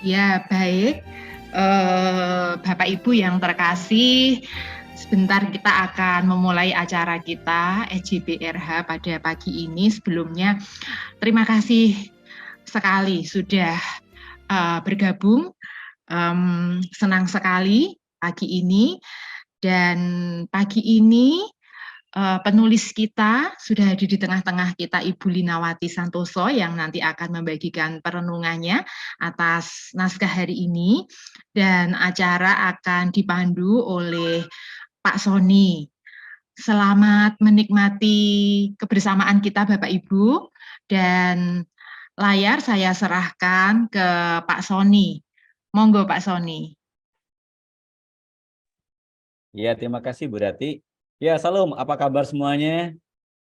Ya, baik. Bapak Ibu yang terkasih, sebentar kita akan memulai acara kita EJBRH pada pagi ini. Sebelumnya, terima kasih sekali sudah bergabung. Senang sekali pagi ini. Dan pagi ini penulis kita sudah hadir di tengah-tengah kita, Ibu Linawati Santoso, yang nanti akan membagikan perenungannya atas naskah hari ini. Dan acara akan dipandu oleh Pak Sony. Selamat menikmati kebersamaan kita Bapak Ibu, dan layar saya serahkan ke Pak Sony. Monggo Pak Sony. Ya, terima kasih Bu Rati. Ya, salam, apa kabar semuanya?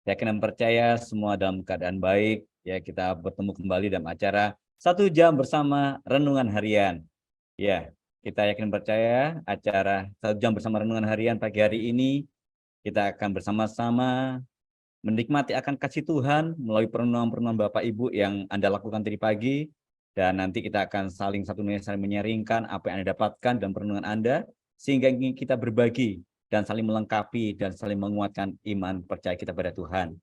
Yakin dan percaya semua dalam keadaan baik. Ya, kita bertemu kembali dalam acara 1 jam bersama Renungan Harian. Ya, kita yakin dan percaya acara 1 jam bersama Renungan Harian pagi hari ini kita akan bersama-sama menikmati akan kasih Tuhan melalui perenungan-perenungan Bapak Ibu yang Anda lakukan tadi pagi. Dan nanti kita akan saling menyaringkan apa yang Anda dapatkan dalam perenungan Anda, sehingga ingin kita berbagi dan saling melengkapi dan saling menguatkan iman percaya kita pada Tuhan.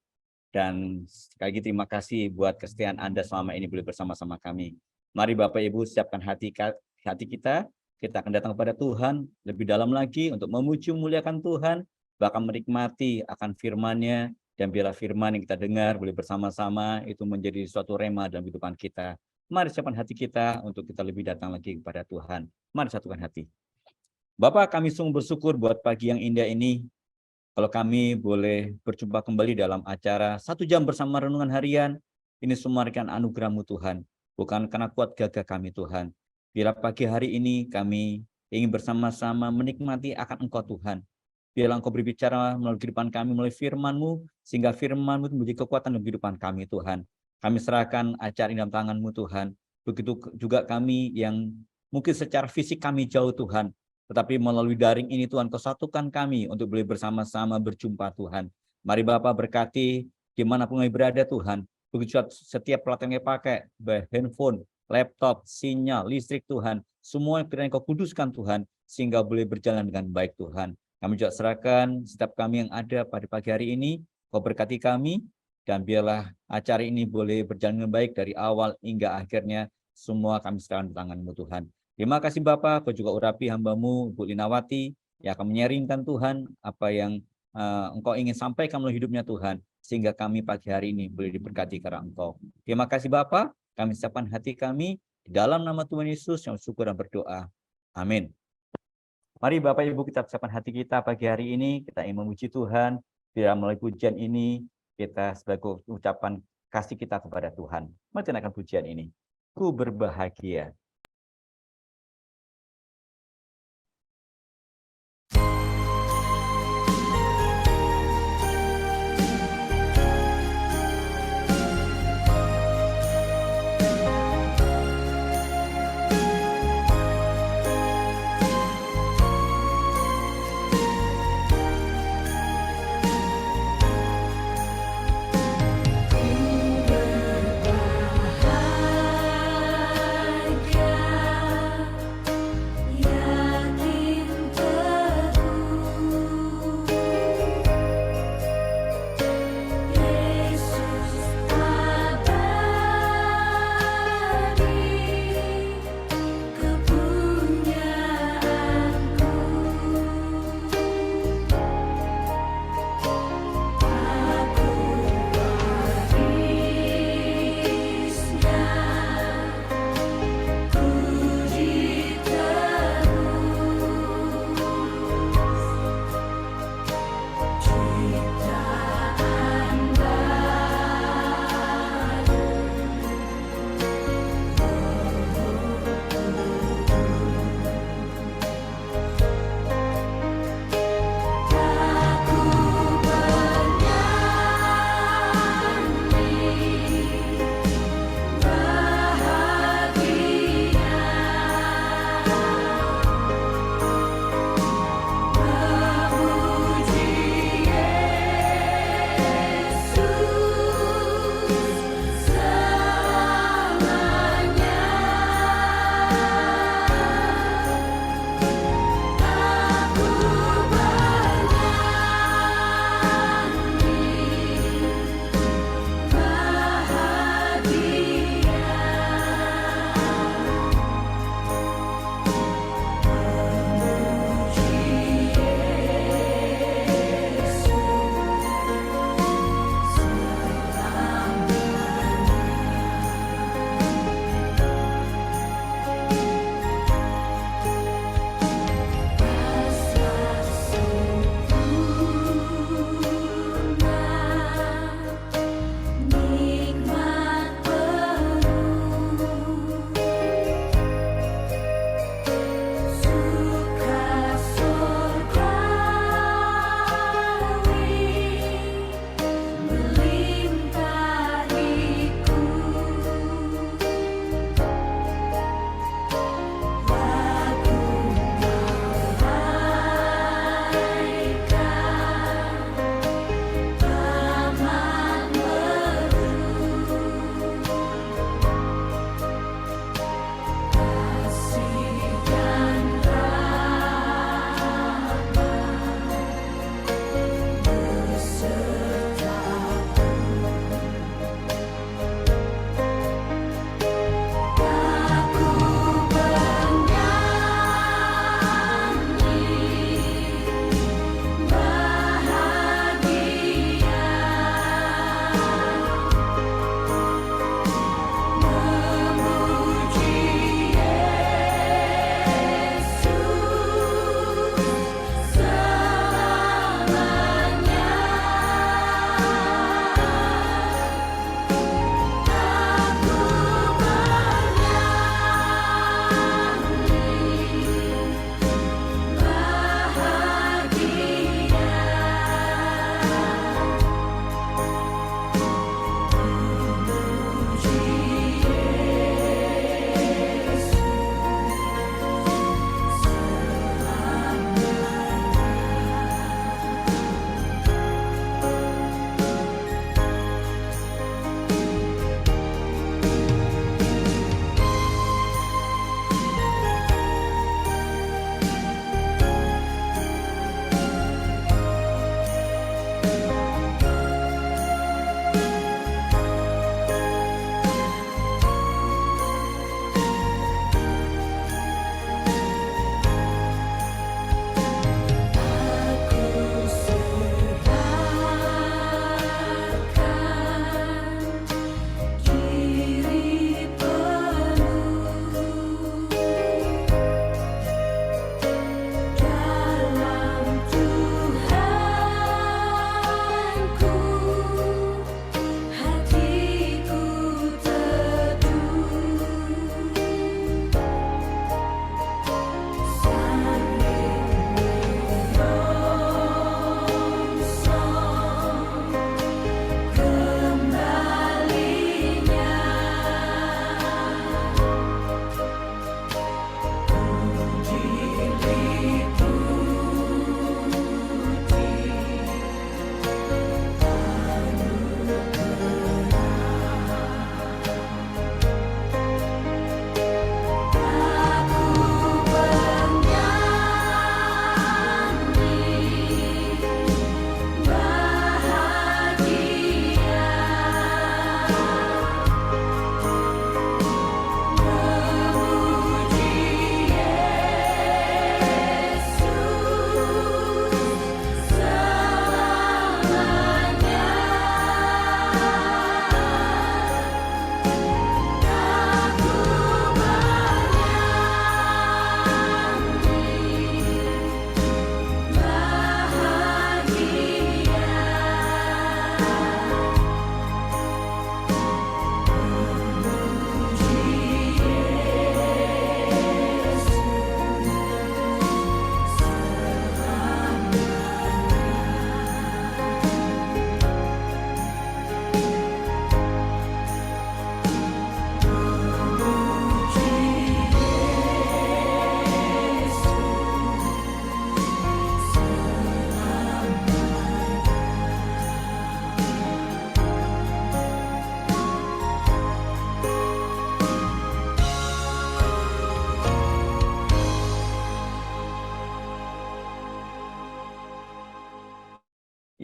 Dan sekali lagi terima kasih buat kesetiaan Anda selama ini boleh bersama-sama kami. Mari Bapak Ibu siapkan hati kita akan datang kepada Tuhan lebih dalam lagi untuk memuji memuliakan Tuhan, bahkan menikmati akan firman-Nya, dan biarlah firman yang kita dengar boleh bersama-sama itu menjadi suatu rema dalam kehidupan kita. Mari siapkan hati kita untuk kita lebih datang lagi kepada Tuhan. Mari satukan hati. Bapak, kami sungguh bersyukur buat pagi yang indah ini. Kalau kami boleh berjumpa kembali dalam acara 1 jam bersama Renungan Harian, ini semua adalah anugerah-Mu Tuhan, bukan karena kuat gagah kami Tuhan. Bila pagi hari ini kami ingin bersama-sama menikmati akan Engkau Tuhan. Biarlah Engkau berbicara melalui kehidupan kami, melalui firman-Mu, sehingga firman-Mu menjadi kekuatan dalam kehidupan kami Tuhan. Kami serahkan acara ini dalam tangan-Mu Tuhan. Begitu juga kami yang mungkin secara fisik kami jauh Tuhan, tetapi melalui daring ini Tuhan, Kau satukan kami untuk boleh bersama-sama berjumpa Tuhan. Mari Bapak berkati dimanapun kami berada Tuhan. Begitu setiap peralatan yang pakai, baik handphone, laptop, sinyal, listrik Tuhan. Semua yang kiranya Kau kuduskan Tuhan, sehingga boleh berjalan dengan baik Tuhan. Kami juga serahkan setiap kami yang ada pada pagi hari ini, Kau berkati kami, dan biarlah acara ini boleh berjalan dengan baik dari awal hingga akhirnya. Semua kami serahkan di tangan-Mu Tuhan. Terima kasih Bapak, Kau juga urapi hamba-Mu, Bu Linawati, yang akan menyaringkan Tuhan apa yang Engkau ingin sampaikan melalui hidupnya Tuhan, sehingga kami pagi hari ini boleh diberkati karena Engkau. Terima kasih Bapak, kami siapkan hati kami, dalam nama Tuhan Yesus yang syukur dan berdoa. Amin. Mari Bapak Ibu kita siapkan hati kita pagi hari ini, kita ingin memuji Tuhan, biar melalui pujian ini, kita sebagai ucapan kasih kita kepada Tuhan. Mari kita akan pujian ini. Ku berbahagia. Ku berbahagia.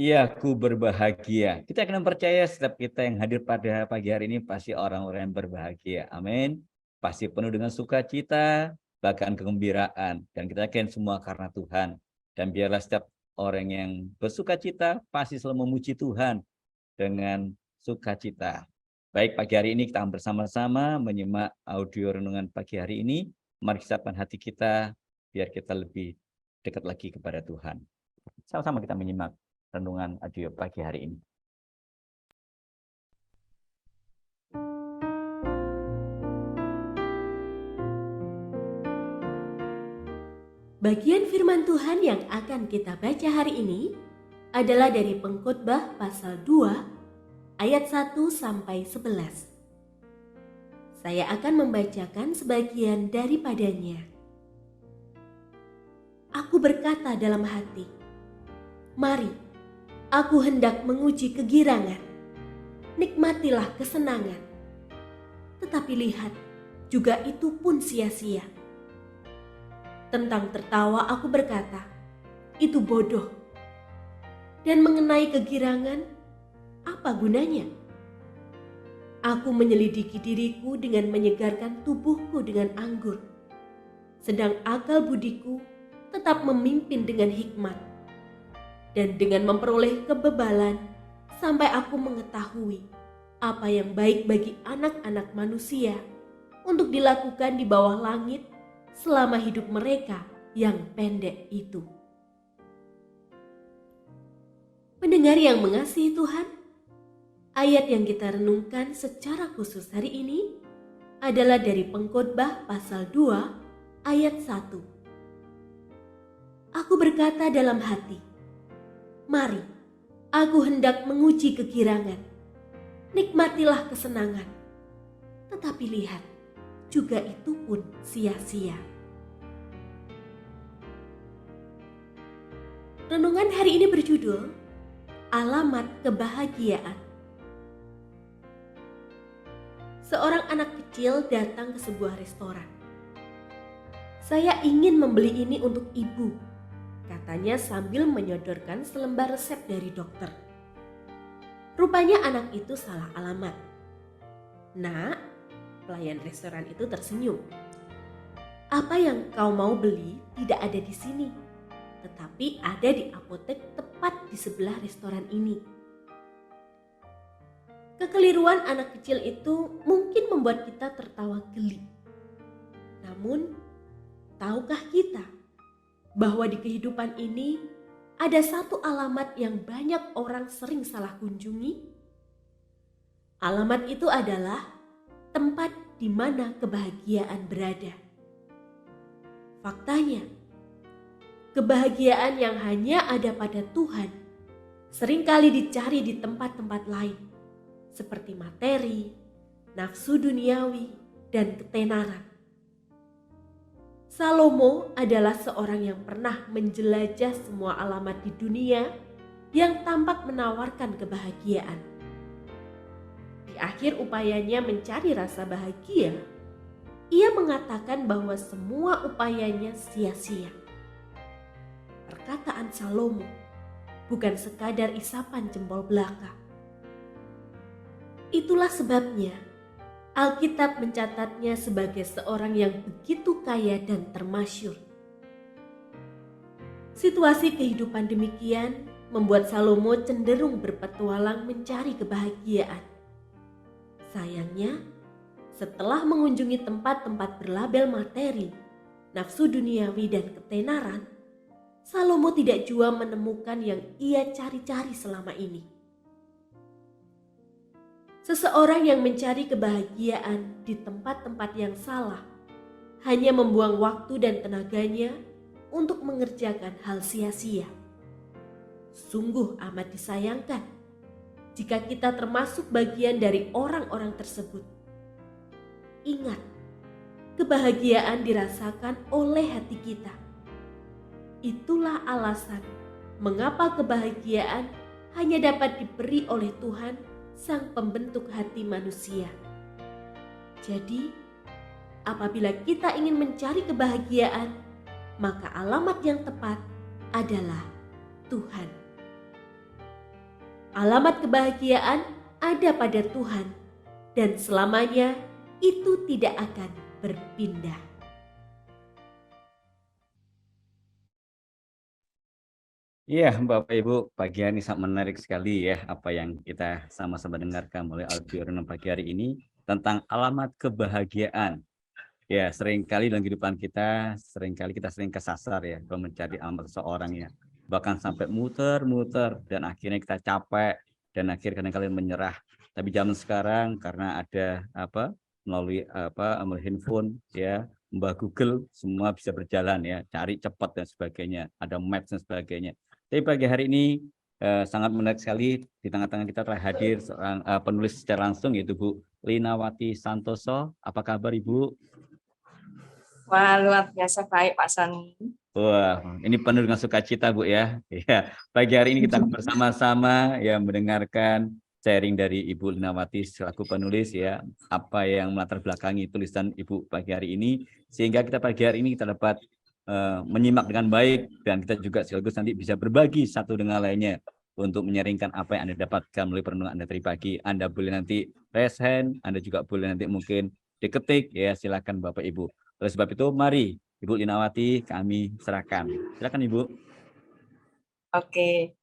Iya, ku berbahagia. Kita akan percaya setiap kita yang hadir pada pagi hari ini pasti orang-orang yang berbahagia. Amin. Pasti penuh dengan sukacita, bahkan kegembiraan. Dan kita yakin semua karena Tuhan. Dan biarlah setiap orang yang bersukacita pasti selalu memuji Tuhan dengan sukacita. Baik, pagi hari ini kita akan bersama-sama menyimak audio renungan pagi hari ini. Mari siapkan hati kita biar kita lebih dekat lagi kepada Tuhan. Sama-sama kita menyimak renungan audio pagi hari ini. Bagian firman Tuhan yang akan kita baca hari ini adalah dari Pengkhotbah pasal 2 ayat 1 sampai 11. Saya akan membacakan sebagian daripadanya. Aku berkata dalam hati, mari, aku hendak menguji kegirangan, nikmatilah kesenangan. Tetapi lihat, juga itu pun sia-sia. Tentang tertawa aku berkata, itu bodoh. Dan mengenai kegirangan, apa gunanya? Aku menyelidiki diriku dengan menyegarkan tubuhku dengan anggur, sedang akal budiku tetap memimpin dengan hikmat. Dan dengan memperoleh kebebalan, sampai aku mengetahui apa yang baik bagi anak-anak manusia untuk dilakukan di bawah langit selama hidup mereka yang pendek itu. Pendengar yang mengasihi Tuhan, ayat yang kita renungkan secara khusus hari ini adalah dari Pengkhotbah pasal 2 ayat 1. Aku berkata dalam hati, mari, aku hendak menguji kegirangan, nikmatilah kesenangan. Tetapi lihat, juga itu pun sia-sia. Renungan hari ini berjudul Alamat Kebahagiaan. Seorang anak kecil datang ke sebuah restoran. Saya ingin membeli ini untuk ibu, katanya sambil menyodorkan selembar resep dari dokter. Rupanya anak itu salah alamat. Nak, pelayan restoran itu tersenyum. Apa yang kau mau beli tidak ada di sini, tetapi ada di apotek tepat di sebelah restoran ini. Kekeliruan anak kecil itu mungkin membuat kita tertawa geli. Namun, tahukah kita bahwa di kehidupan ini ada satu alamat yang banyak orang sering salah kunjungi? Alamat itu adalah tempat di mana kebahagiaan berada. Faktanya, kebahagiaan yang hanya ada pada Tuhan seringkali dicari di tempat-tempat lain, seperti materi, nafsu duniawi, dan ketenaran. Salomo adalah seorang yang pernah menjelajah semua alamat di dunia yang tampak menawarkan kebahagiaan. Di akhir upayanya mencari rasa bahagia, ia mengatakan bahwa semua upayanya sia-sia. Perkataan Salomo bukan sekadar isapan jempol belaka. Itulah sebabnya Alkitab mencatatnya sebagai seorang yang begitu kaya dan termasyhur. Situasi kehidupan demikian membuat Salomo cenderung berpetualang mencari kebahagiaan. Sayangnya, setelah mengunjungi tempat-tempat berlabel materi, nafsu duniawi dan ketenaran, Salomo tidak jua menemukan yang ia cari-cari selama ini. Seseorang yang mencari kebahagiaan di tempat-tempat yang salah hanya membuang waktu dan tenaganya untuk mengerjakan hal sia-sia. Sungguh amat disayangkan jika kita termasuk bagian dari orang-orang tersebut. Ingat, kebahagiaan dirasakan oleh hati kita. Itulah alasan mengapa kebahagiaan hanya dapat diberi oleh Tuhan, Sang Pembentuk hati manusia. Jadi, apabila kita ingin mencari kebahagiaan, maka alamat yang tepat adalah Tuhan. Alamat kebahagiaan ada pada Tuhan dan selamanya itu tidak akan berpindah. Iya, Bapak Ibu, pagi hari ini sangat menarik sekali ya apa yang kita sama-sama dengarkan melalui audio renang pagi hari ini tentang alamat kebahagiaan. Ya, seringkali dalam kehidupan kita, seringkali kita sering kesasar ya kalau mencari alamat seseorang ya. Bahkan sampai muter-muter dan akhirnya kita capek dan akhirnya kadang-kadang menyerah. Tapi zaman sekarang karena ada melalui handphone ya, Mbah Google semua bisa berjalan ya, cari cepat dan sebagainya, ada maps dan sebagainya. Tapi pagi hari ini sangat menarik sekali di tengah-tengah kita telah hadir seorang penulis secara langsung yaitu Bu Linawati Santoso. Apa kabar Ibu? Wah, luar biasa baik Pak Sani. Wah, ini penuh dengan sukacita Bu ya. Ya, pagi hari ini kita akan bersama-sama ya mendengarkan sharing dari Ibu Linawati selaku penulis ya, apa yang melatar belakangi tulisan Ibu pagi hari ini sehingga kita pagi hari ini kita dapat menyimak dengan baik dan kita juga sekaligus nanti bisa berbagi satu dengan lainnya untuk menyaringkan apa yang Anda dapatkan melalui perenungan Anda tadi pagi. Anda boleh nanti raise hand, Anda juga boleh nanti mungkin diketik ya, silakan Bapak Ibu. Oleh sebab itu mari Ibu Linawati kami serahkan. Silakan Ibu. Oke,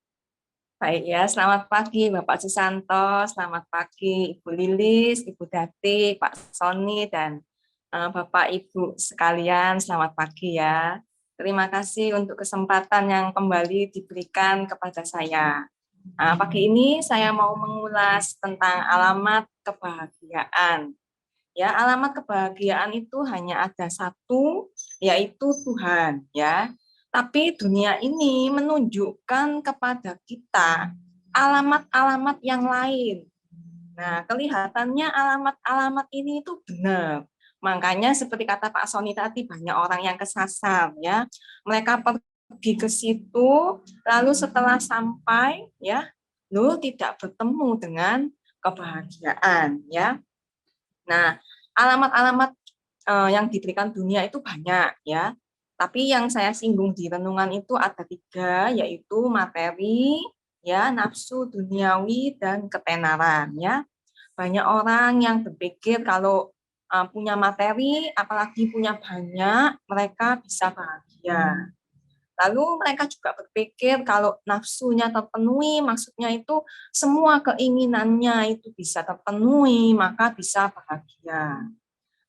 baik ya. Selamat pagi Bapak Susanto, selamat pagi Ibu Lilis, Ibu Dati, Pak Soni, dan Bapak Ibu sekalian, selamat pagi ya. Terima kasih untuk kesempatan yang kembali diberikan kepada saya. Pagi ini saya mau mengulas tentang alamat kebahagiaan. Ya, alamat kebahagiaan itu hanya ada satu, yaitu Tuhan, ya. Tapi dunia ini menunjukkan kepada kita alamat-alamat yang lain. Nah, kelihatannya alamat-alamat ini itu benar. Makanya seperti kata Pak Soni tadi, banyak orang yang kesasar, ya. Mereka pergi ke situ, lalu setelah sampai, ya, tidak bertemu dengan kebahagiaan, ya. Nah, alamat-alamat yang diberikan dunia itu banyak ya. Tapi yang saya singgung di renungan itu ada 3, yaitu materi, ya, nafsu duniawi, dan ketenaran ya. Banyak orang yang berpikir kalau punya materi, apalagi punya banyak, mereka bisa bahagia. Lalu mereka juga berpikir kalau nafsunya terpenuhi, maksudnya itu semua keinginannya itu bisa terpenuhi, maka bisa bahagia.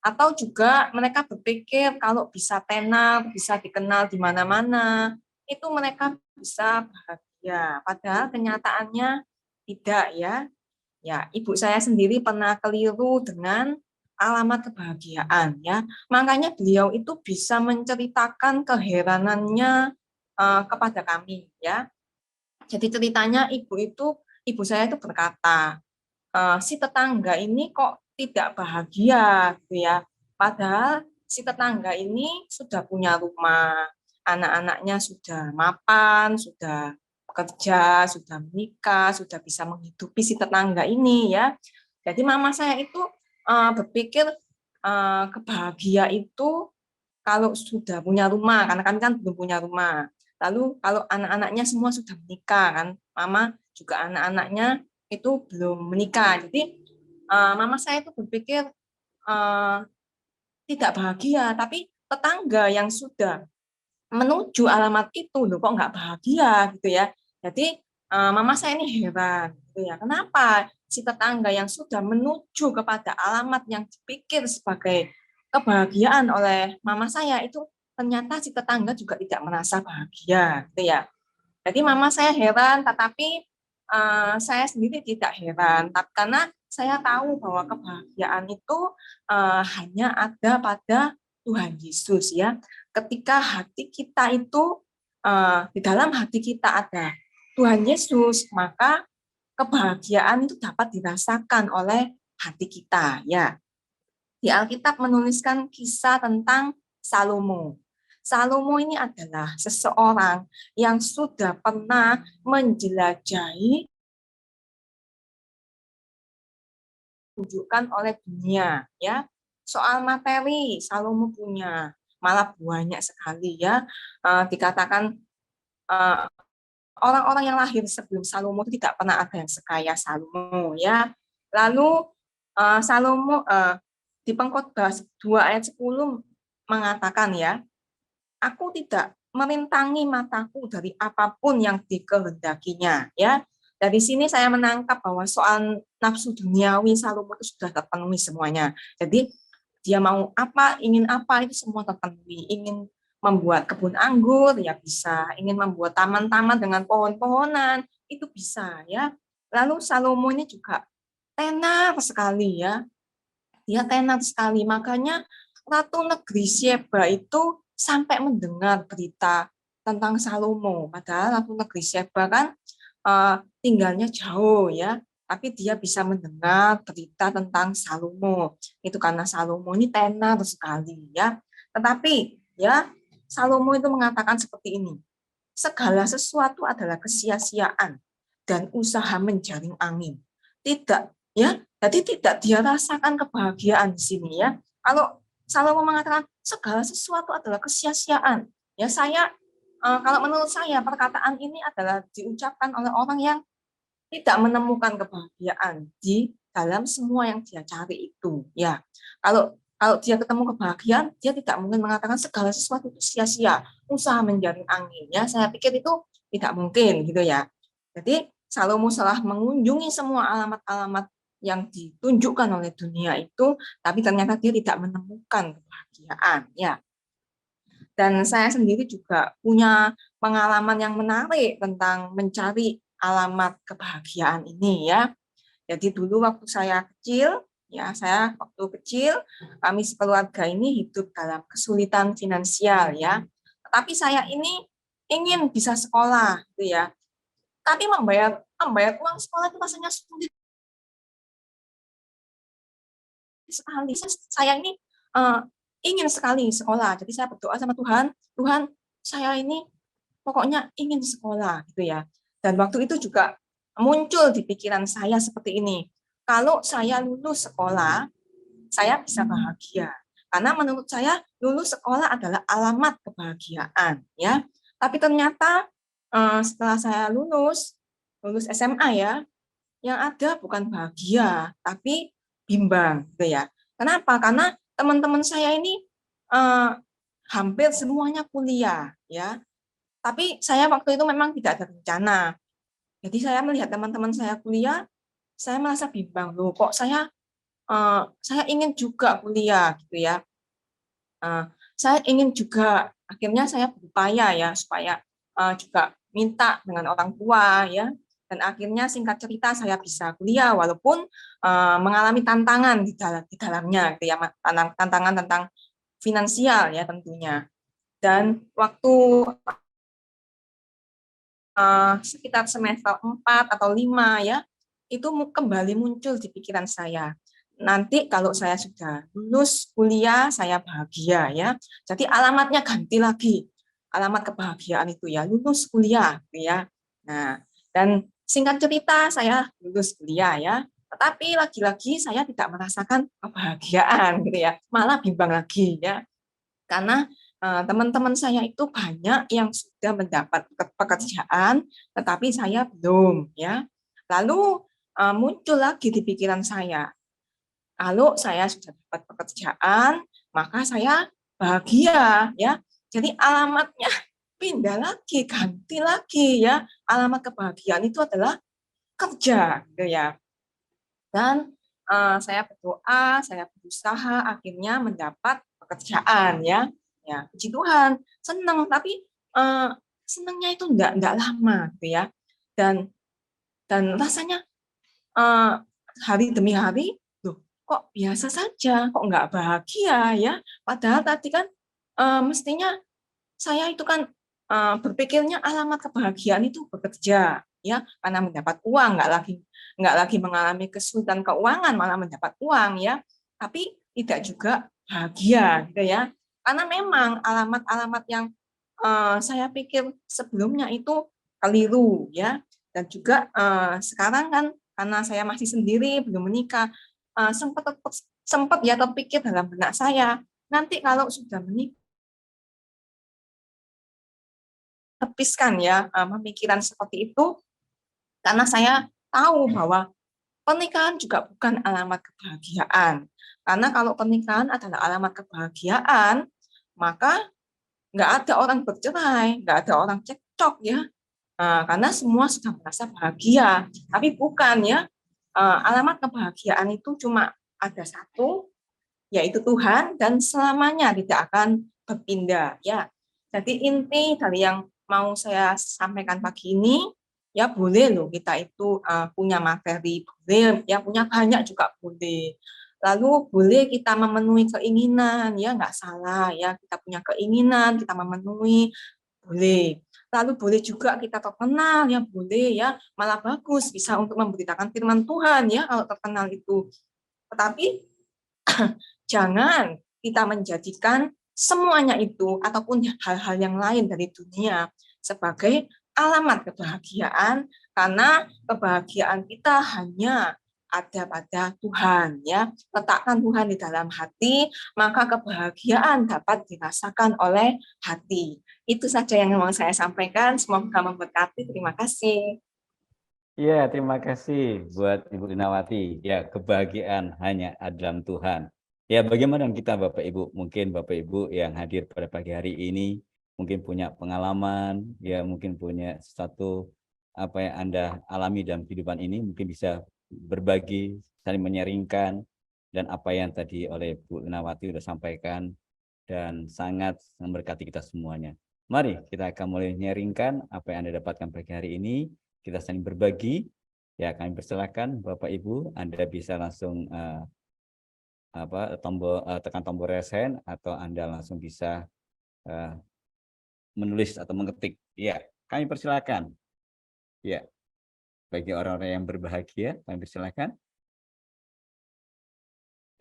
Atau juga mereka berpikir kalau bisa tenar, bisa dikenal di mana-mana, itu mereka bisa bahagia. Padahal kenyataannya tidak ya. Ya, ibu saya sendiri pernah keliru dengan alamat kebahagiaan ya. Makanya beliau itu bisa menceritakan keheranannya kepada kami ya. Jadi ceritanya ibu saya itu berkata, si tetangga ini kok tidak bahagia gitu ya. Padahal si tetangga ini sudah punya rumah, anak-anaknya sudah mapan, sudah bekerja, sudah menikah, sudah bisa menghidupi si tetangga ini ya. Jadi mama saya itu berpikir kebahagia itu kalau sudah punya rumah, karena kami kan belum punya rumah. Lalu kalau anak-anaknya semua sudah menikah kan, mama juga anak-anaknya itu belum menikah. Jadi mama saya itu berpikir tidak bahagia, tapi tetangga yang sudah menuju alamat itu loh kok nggak bahagia gitu ya. Jadi mama saya ini heran gitu ya. Kenapa si tetangga yang sudah menuju kepada alamat yang dipikir sebagai kebahagiaan oleh mama saya itu ternyata si tetangga juga tidak merasa bahagia gitu ya. Jadi mama saya heran, tetapi saya sendiri tidak heran, karena saya tahu bahwa kebahagiaan itu hanya ada pada Tuhan Yesus ya. Ketika hati kita itu di dalam hati kita ada Tuhan Yesus, maka kebahagiaan itu dapat dirasakan oleh hati kita ya. Di Alkitab menuliskan kisah tentang Salomo. Salomo ini adalah seseorang yang sudah pernah menjelajahi tunjukkan oleh dunia ya. Soal materi Salomo punya malah banyak sekali ya. Dikatakan orang-orang yang lahir sebelum Salomo itu tidak pernah ada yang sekaya Salomo ya. Lalu Salomo di Pengkhotbah 2 ayat 10 mengatakan ya, aku tidak merintangi mataku dari apapun yang dikehendakinya ya. Dari sini saya menangkap bahwa soal nafsu duniawi Salomo itu sudah terpenuhi semuanya. Jadi dia mau apa, ingin apa, itu semua terpenuhi. Ingin membuat kebun anggur, ya bisa. Ingin membuat taman-taman dengan pohon-pohonan, itu bisa ya. Lalu Salomo ini juga tenar sekali ya. Dia tenar sekali. Makanya Ratu Negeri Sheba itu sampai mendengar berita tentang Salomo. Padahal Ratu Negeri Sheba kan tinggalnya jauh ya, tapi dia bisa mendengar berita tentang Salomo. Itu karena Salomo ini tenar sekali ya. Tetapi ya Salomo itu mengatakan seperti ini. Segala sesuatu adalah kesia-siaan dan usaha menjaring angin. Tidak ya, jadi tidak dia rasakan kebahagiaan di sini ya. Kalau Salomo mengatakan segala sesuatu adalah kesia-siaan. Ya kalau menurut saya perkataan ini adalah diucapkan oleh orang yang tidak menemukan kebahagiaan di dalam semua yang dia cari itu. Ya, kalau dia ketemu kebahagiaan, dia tidak mungkin mengatakan segala sesuatu itu sia-sia, usaha menjaring angin. Ya, saya pikir itu tidak mungkin gitu ya. Jadi Salomo setelah mengunjungi semua alamat-alamat yang ditunjukkan oleh dunia itu, tapi ternyata dia tidak menemukan kebahagiaan. Ya, dan saya sendiri juga punya pengalaman yang menarik tentang mencari alamat kebahagiaan ini ya. Jadi dulu waktu saya kecil, kami sekeluarga ini hidup dalam kesulitan finansial ya. Tetapi saya ini ingin bisa sekolah gitu ya. Tapi membayar uang sekolah itu rasanya sulit sekali. Saya ini ingin sekali sekolah. Jadi saya berdoa sama Tuhan, Tuhan, saya ini pokoknya ingin sekolah gitu ya. Dan waktu itu juga muncul di pikiran saya seperti ini. Kalau saya lulus sekolah, saya bisa bahagia. Karena menurut saya lulus sekolah adalah alamat kebahagiaan ya. Tapi ternyata setelah saya lulus SMA ya, yang ada bukan bahagia, tapi bimbang gitu ya. Kenapa? Karena teman-teman saya ini hampir semuanya kuliah ya. Tapi saya waktu itu memang tidak ada rencana. Jadi saya melihat teman-teman saya kuliah, saya merasa bimbang loh. Kok saya ingin juga kuliah gitu ya. Saya ingin juga. Akhirnya saya berupaya ya supaya juga minta dengan orang tua ya. Dan akhirnya singkat cerita saya bisa kuliah walaupun mengalami tantangan di dalamnya gitu ya, tantangan tentang finansial ya tentunya. Dan waktu sekitar semester 4 atau 5 ya, itu kembali muncul di pikiran saya. Nanti kalau saya sudah lulus kuliah, saya bahagia ya. Jadi alamatnya ganti lagi. Alamat kebahagiaan itu ya, lulus kuliah gitu ya. Nah, dan singkat cerita saya lulus kuliah ya. Tetapi lagi-lagi saya tidak merasakan kebahagiaan gitu ya. Malah bimbang lagi ya. Karena teman-teman saya itu banyak yang sudah mendapat pekerjaan, tetapi saya belum ya. Lalu muncul lagi di pikiran saya, kalau saya sudah dapat pekerjaan, maka saya bahagia ya. Jadi alamatnya pindah lagi, ganti lagi ya. Alamat kebahagiaan itu adalah kerja gitu ya. Dan saya berdoa, saya berusaha akhirnya mendapat pekerjaan ya. Ya, puji Tuhan, senang tapi senangnya itu enggak lama gitu ya. Dan rasanya hari demi hari, loh kok biasa saja, kok enggak bahagia ya. Padahal tadi kan mestinya saya itu kan berpikirnya alamat kebahagiaan itu bekerja ya, karena mendapat uang, enggak lagi mengalami kesulitan keuangan, malah mendapat uang ya. Tapi tidak juga bahagia gitu ya. Karena memang alamat-alamat yang saya pikir sebelumnya itu keliru ya. Dan juga sekarang kan karena saya masih sendiri belum menikah, sempat ya terpikir dalam benak saya, nanti kalau sudah menikah tepiskan ya pemikiran seperti itu, karena saya tahu bahwa pernikahan juga bukan alamat kebahagiaan. Karena kalau pernikahan adalah alamat kebahagiaan, maka nggak ada orang bercerai, nggak ada orang cekcok ya. Karena semua sudah merasa bahagia. Tapi bukan ya, alamat kebahagiaan itu cuma ada satu, yaitu Tuhan, dan selamanya tidak akan berpindah ya. Jadi inti dari yang mau saya sampaikan pagi ini, ya boleh loh kita itu punya materi, boleh ya punya banyak juga boleh. Lalu boleh kita memenuhi keinginan, ya nggak salah ya, kita punya keinginan, kita memenuhi, boleh. Lalu boleh juga kita terkenal, ya boleh ya, malah bagus bisa untuk memberitakan firman Tuhan ya kalau terkenal itu. Tetapi jangan kita menjadikan semuanya itu ataupun hal-hal yang lain dari dunia sebagai alamat kebahagiaan, karena kebahagiaan kita hanya ada pada Tuhan ya. Letakkan Tuhan di dalam hati, maka kebahagiaan dapat dirasakan oleh hati. Itu saja yang mau saya sampaikan, semoga memberkati. Terima kasih. Ya, terima kasih buat Ibu Linawati. Ya, kebahagiaan hanya ada dalam Tuhan. Ya, bagaimana kita Bapak Ibu? Mungkin Bapak Ibu yang hadir pada pagi hari ini mungkin punya pengalaman, ya mungkin punya sesuatu apa yang Anda alami dalam kehidupan ini, mungkin bisa berbagi, saling menyaringkan, dan apa yang tadi oleh Bu Linawati sudah sampaikan, dan sangat memberkati kita semuanya. Mari kita akan mulai menyaringkan apa yang Anda dapatkan pagi hari ini. Kita saling berbagi. Ya, kami persilakan Bapak Ibu, Anda bisa langsung tekan tombol resen, atau Anda langsung bisa menulis atau mengetik. Ya, kami persilakan. Ya, bagi orang-orang yang berbahagia, kami persilakan.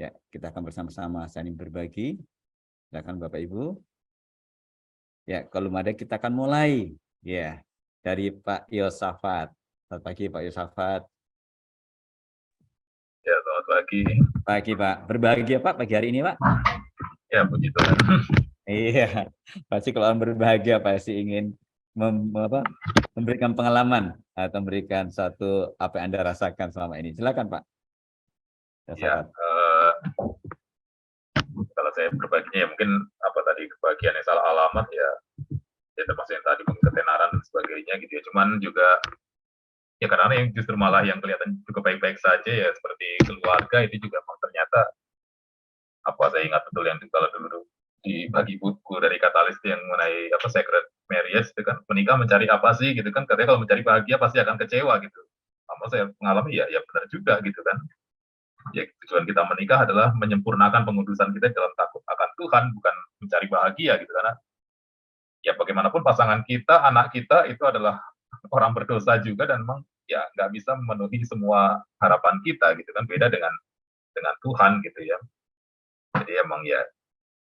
Ya, kita akan bersama-sama saling berbagi. Silakan Bapak Ibu. Ya, kalau ada kita akan mulai. Ya, dari Pak Yosafat. Selamat pagi Pak Yosafat. Ya, selamat pagi. Pagi Pak. Berbahagia Pak pagi hari ini Pak? Ya, puji Tuhan. Iya, pasti kalau orang berbahagia pasti ingin memberikan pengalaman atau memberikan satu apa yang Anda rasakan selama ini. Silakan Pak. Ya, kalau saya berbaginya ya mungkin apa tadi kebahagiaan yang salah alamat ya termasuk yang tadi mungkin ketenaran dan sebagainya gitu ya. Cuman juga ya kadang-kadang yang justru malah yang kelihatan juga baik-baik saja ya seperti keluarga itu juga memang ternyata apa saya ingat betul yang kalau dulu di bagi buku dari Katalis yang mengenai apa Sacred Marriage itu kan menikah mencari apa sih gitu kan, katanya kalau mencari bahagia pasti akan kecewa gitu. Namun saya mengalami ya benar juga gitu kan. Ya tujuan kita menikah adalah menyempurnakan pengudusan kita dalam takut akan Tuhan, bukan mencari bahagia gitu, karena ya bagaimanapun pasangan kita, anak kita itu adalah orang berdosa juga dan memang ya nggak bisa memenuhi semua harapan kita gitu kan, beda dengan Tuhan gitu ya. Jadi emang ya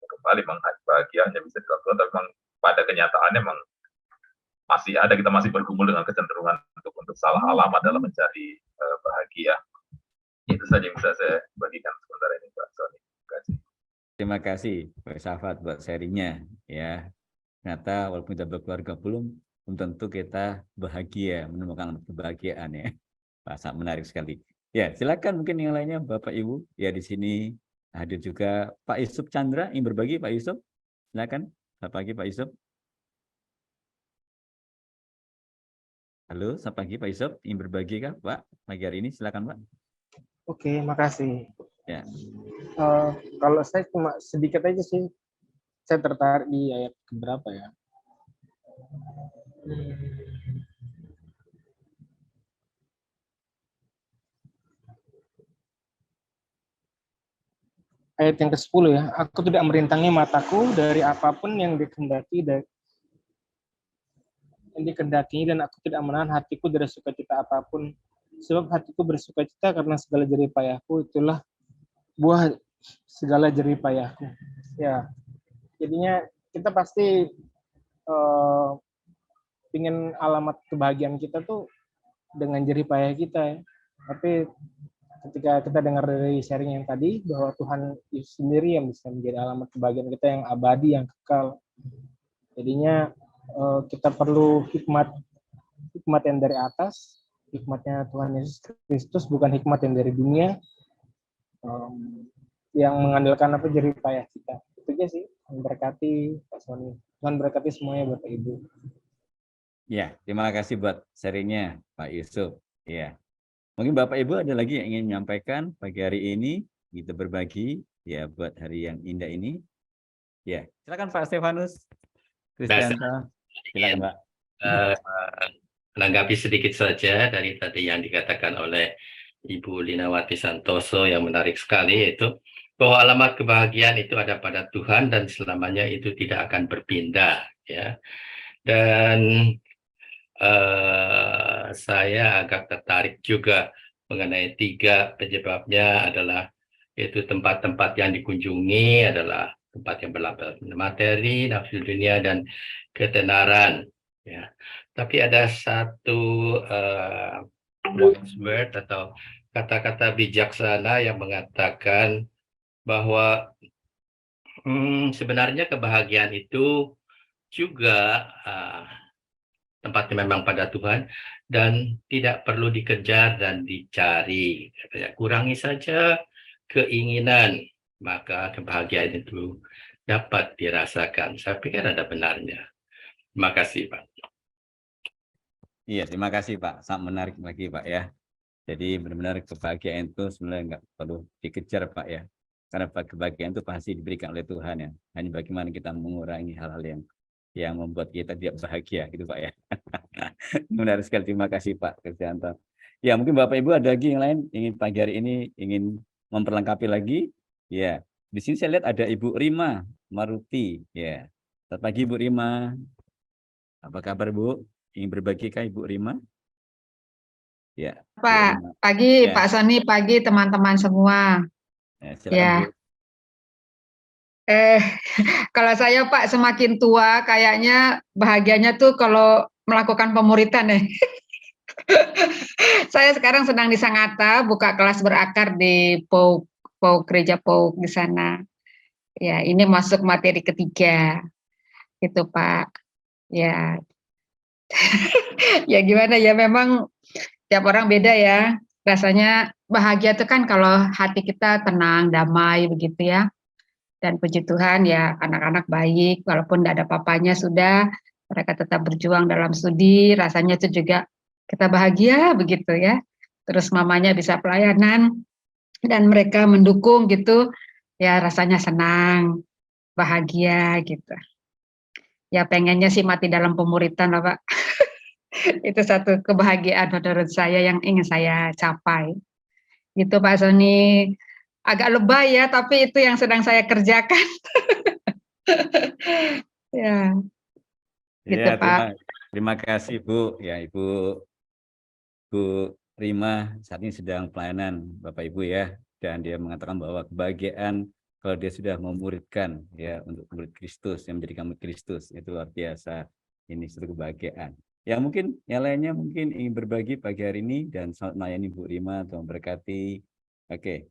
kembali memang bahagia hanya bisa dilakukan, tapi memang pada kenyataannya memang masih ada, kita masih bergumul dengan kecenderungan untuk salah alamat dalam mencari bahagia. Itu saja yang bisa saya bagikan sementara ini Pak Sony. Terima kasih Pak Safat buat sharingnya ya. Ternyata walaupun kita berkeluarga belum tentu kita bahagia, menemukan kebahagiaan ya. Sangat menarik sekali. Ya, silakan mungkin yang lainnya Bapak Ibu. Ya, di sini hadir juga Pak Yusuf Chandra ingin berbagi. Pak Yusuf, silakan. Selamat pagi Pak Yusuf. Halo, selamat pagi Pak Yusuf. Ingin berbagi kah Pak pagi hari ini? Silakan Pak. Oke, makasih. Ya. Kalau saya cuma sedikit aja sih, saya tertarik di ayat keberapa ya? Ayat yang ke-10 ya. Aku tidak merintangi mataku dari apapun yang dikehendaki dan aku tidak menahan hatiku dari sukacita apapun. Sebab hatiku bersukacita karena segala jerih payahku, itulah buah segala jerih payahku. Ya, jadinya kita pasti ingin alamat kebahagiaan kita tuh dengan jerih payah kita ya. Tapi ketika kita dengar dari sharing yang tadi bahwa Tuhan sendiri yang bisa menjadi alamat kebahagiaan kita yang abadi, yang kekal. Jadinya kita perlu hikmat yang dari atas, hikmatnya Tuhan Yesus Kristus, bukan hikmat yang dari dunia, yang mengandalkan jerih payah kita. Itu aja sih. Berkati Pak Sony. Tuhan berkati semuanya Bapak Ibu. Ya, terima kasih buat sharingnya Pak Yusuf. Ya, mungkin Bapak Ibu ada lagi yang ingin menyampaikan pagi hari ini, kita berbagi ya buat hari yang indah ini. Ya, silakan Pak Stefanus Kristianto. Silakan Pak. Menanggapi sedikit saja dari tadi yang dikatakan oleh Ibu Linawati Santoso yang menarik sekali, yaitu bahwa alamat kebahagiaan itu ada pada Tuhan dan selamanya itu tidak akan berpindah, ya. Dan saya agak tertarik juga mengenai 3 penyebabnya adalah yaitu tempat-tempat yang dikunjungi adalah tempat yang berlabel materi, nafsu dunia, dan ketenaran. Ya, tapi ada satu word atau kata-kata bijaksana yang mengatakan bahwa sebenarnya kebahagiaan itu juga tempatnya memang pada Tuhan dan tidak perlu dikejar dan dicari. Kurangi saja keinginan, maka kebahagiaan itu dapat dirasakan. Saya pikir ada benarnya. Terima kasih, Pak. Iya, terima kasih Pak. Sangat menarik lagi Pak ya. Jadi benar-benar kebahagiaan itu sebenarnya nggak perlu dikejar Pak ya. Karena kebahagiaan itu pasti diberikan oleh Tuhan ya. Hanya bagaimana kita mengurangi hal-hal yang membuat kita tidak bahagia gitu Pak ya. Menarik sekali, terima kasih Pak Kristianto. Ya, mungkin Bapak Ibu ada lagi yang lain ingin pagi hari ini ingin memperlengkapi lagi. Ya, di sini saya lihat ada Ibu Rima Maruti. Ya, selamat pagi Ibu Rima. Apa kabar Bu? Ingin berbagi kah Ibu Rima? Ya. Pak, pagi ya. Pak Sony, pagi teman-teman semua. Ya, silakan Ya. Bu. Kalau saya Pak semakin tua kayaknya bahagianya tuh kalau melakukan pemuritan ya. Saya sekarang sedang di Sangatta buka kelas berakar di PAUK Gereja PAUK di sana. Ya, ini masuk materi ketiga. Gitu Pak. Ya. Ya gimana ya, memang tiap orang beda ya. Rasanya bahagia itu kan kalau hati kita tenang, damai begitu ya. Dan puji Tuhan ya, anak-anak baik, walaupun tidak ada papanya sudah, mereka tetap berjuang dalam studi, rasanya itu juga kita bahagia begitu ya. Terus mamanya bisa pelayanan, dan mereka mendukung gitu, ya rasanya senang, bahagia gitu. Ya pengennya sih mati dalam pemuritan lah Pak. Itu satu kebahagiaan menurut saya yang ingin saya capai. Gitu Pak Sony. Agak lebay ya, tapi itu yang sedang saya kerjakan. Ya, gitu Ya, Pak. terima kasih Bu. Ya, Bu Rima saat ini sedang pelayanan Bapak Ibu ya, dan dia mengatakan bahwa kebahagiaan kalau dia sudah memuridkan ya untuk murid Kristus yang menjadi murid Kristus itu luar biasa. Ini suatu kebahagiaan. Ya mungkin yang lainnya mungkin ingin berbagi pagi hari ini dan selamat melayani Bu Rima, Tuhan berkati. Oke.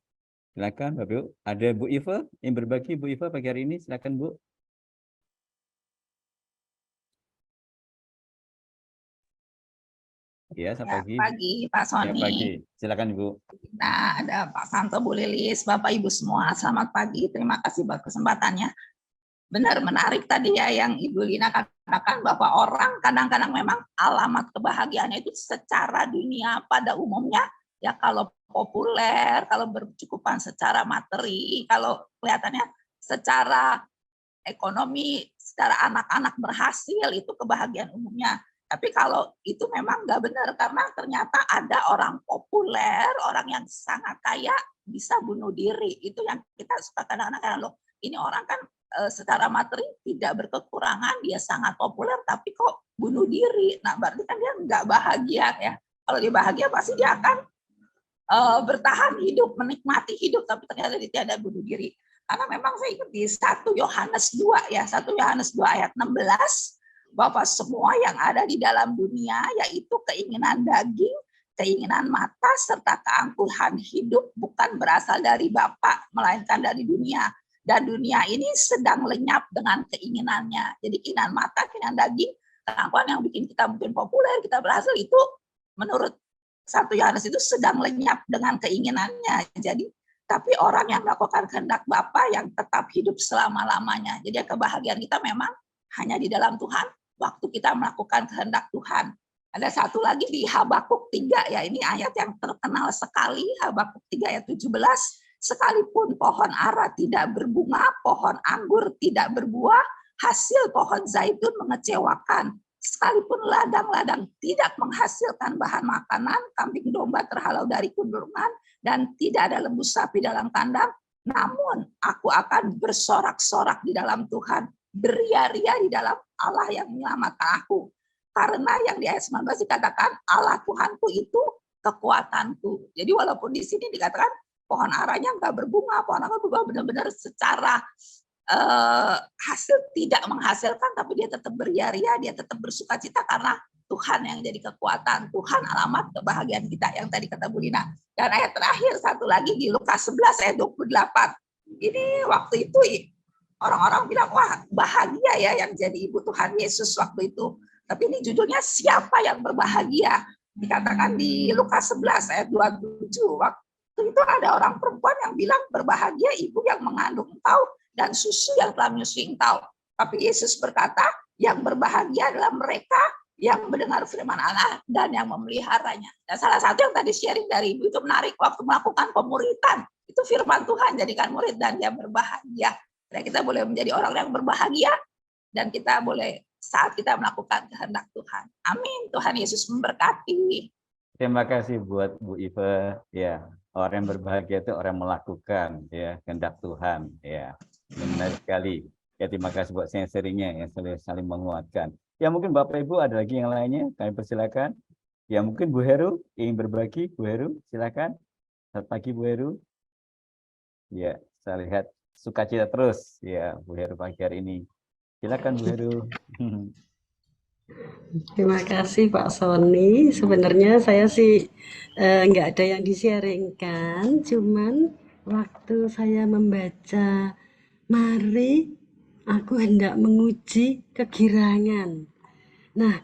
Silakan Bapak Ibu. Ada Bu Iva yang berbagi, Bu Iva pagi hari ini, silakan Bu. Ya, selamat pagi. Pagi Pak Sony. Ya, pagi. Silakan Ibu. Nah, ada Pak Santo, Bu Lilis, Bapak Ibu semua. Selamat pagi. Terima kasih buat kesempatannya. Benar menarik tadi ya yang Ibu Lina katakan bahwa orang kadang-kadang memang alamat kebahagiaannya itu secara dunia pada umumnya ya, kalau populer, kalau berkecukupan secara materi, kalau kelihatannya secara ekonomi, secara anak-anak berhasil, itu kebahagiaan umumnya. Tapi kalau itu memang nggak benar, karena ternyata ada orang populer, orang yang sangat kaya bisa bunuh diri. Itu yang kita suka kadang-kadang, loh ini orang kan secara materi tidak berkekurangan, dia sangat populer, tapi kok bunuh diri. Nah berarti kan dia nggak bahagia ya. Kalau dia bahagia pasti dia akan bertahan hidup, menikmati hidup, tapi ternyata dia tidak bunuh diri. Karena memang saya ingat di 1 Yohanes 2 ya, 1 Yohanes 2 ayat 16, bahwa semua yang ada di dalam dunia, yaitu keinginan daging, keinginan mata, serta keangkuhan hidup bukan berasal dari Bapa, melainkan dari dunia. Dan dunia ini sedang lenyap dengan keinginannya. Jadi keinginan mata, keinginan daging pengetahuan yang bikin kita mungkin populer, kita berhasil, itu menurut 1 Yohanes itu sedang lenyap dengan keinginannya. Jadi, tapi orang yang melakukan kehendak Bapa yang tetap hidup selama-lamanya. Jadi kebahagiaan kita memang hanya di dalam Tuhan, waktu kita melakukan kehendak Tuhan. Ada satu lagi di Habakuk 3 ya, ini ayat yang terkenal sekali, Habakuk 3 ayat 17. Sekalipun pohon ara tidak berbunga, pohon anggur tidak berbuah, hasil pohon zaitun mengecewakan. Sekalipun ladang-ladang tidak menghasilkan bahan makanan, kambing domba terhalau dari kundungan, dan tidak ada lembu sapi dalam kandang, namun aku akan bersorak-sorak di dalam Tuhan, beria-ria di dalam Allah yang menyelamatkan aku. Karena yang di ayat 19 dikatakan Allah Tuhanku itu kekuatanku. Jadi walaupun di sini dikatakan pohon aranya nggak berbunga, pohon ara berbuah benar-benar secara hasil tidak menghasilkan, tapi dia tetap beria-ria, dia tetap bersukacita karena Tuhan yang jadi kekuatan, Tuhan alamat kebahagiaan kita yang tadi kata Bu Lina. Dan ayat terakhir satu lagi di Lukas 11 ayat 28. Ini waktu itu orang-orang bilang, wah bahagia ya yang jadi ibu Tuhan Yesus waktu itu. Tapi ini judulnya siapa yang berbahagia? Dikatakan di Lukas 11 ayat 27. Waktu itu ada orang perempuan yang bilang berbahagia ibu yang mengandung engkau dan susu yang telah menyusui engkau. Tapi Yesus berkata, yang berbahagia adalah mereka yang mendengar firman Allah dan yang memeliharanya. Dan salah satu yang tadi sharing dari ibu itu menarik, waktu melakukan pemuritan, itu firman Tuhan jadikan murid dan dia berbahagia. Dan kita boleh menjadi orang yang berbahagia dan kita boleh saat kita melakukan kehendak Tuhan. Amin. Tuhan Yesus memberkati. Terima kasih buat Bu Iva. Ya, orang yang berbahagia itu orang yang melakukan ya kehendak Tuhan. Ya, benar sekali. Ya, terima kasih buat sharingnya yang saling menguatkan. Ya, mungkin Bapak Ibu ada lagi yang lainnya, kami persilakan. Ya, mungkin Bu Heru ingin berbagi. Bu Heru, silakan. Selamat pagi Bu Heru. Ya, saya lihat sukacita terus ya Bu Heru pagi hari ini. Silakan Bu Heru. Terima kasih Pak Sony. Sebenarnya saya sih nggak ada yang di-sharingkan, cuman waktu saya membaca mari aku hendak menguji kegirangan. Nah,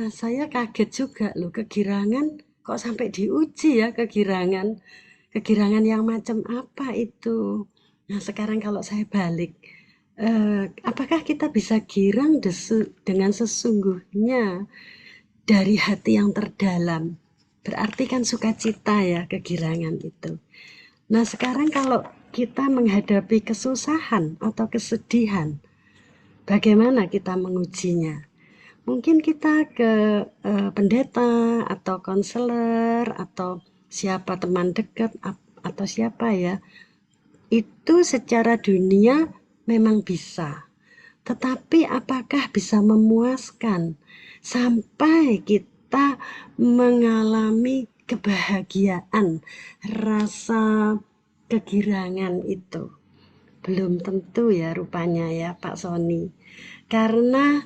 saya kaget juga loh, kegirangan kok sampai diuji ya kegirangan. Kegirangan yang macam apa itu? Nah, sekarang kalau saya balik, apakah kita bisa girang dengan sesungguhnya dari hati yang terdalam? Berarti kan sukacita ya kegirangan itu. Nah, sekarang kalau kita menghadapi kesusahan atau kesedihan, bagaimana kita mengujinya? Mungkin kita ke pendeta atau konselor atau siapa teman dekat atau siapa ya. Itu secara dunia memang bisa. Tetapi apakah bisa memuaskan sampai kita mengalami kebahagiaan, rasa kegirangan itu? Belum tentu ya rupanya ya Pak Sony. Karena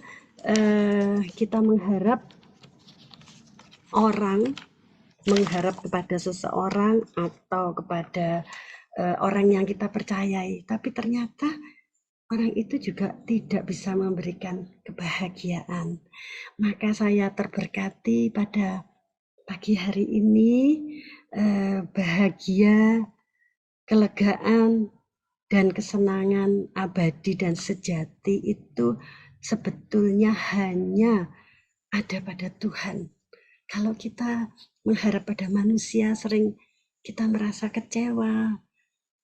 kita mengharap kepada seseorang atau kepada orang yang kita percayai, tapi ternyata orang itu juga tidak bisa memberikan kebahagiaan. Maka saya terberkati pada pagi hari ini, bahagia, kelegaan, dan kesenangan abadi dan sejati itu sebetulnya hanya ada pada Tuhan. Kalau kita mengharap pada manusia, sering kita merasa kecewa,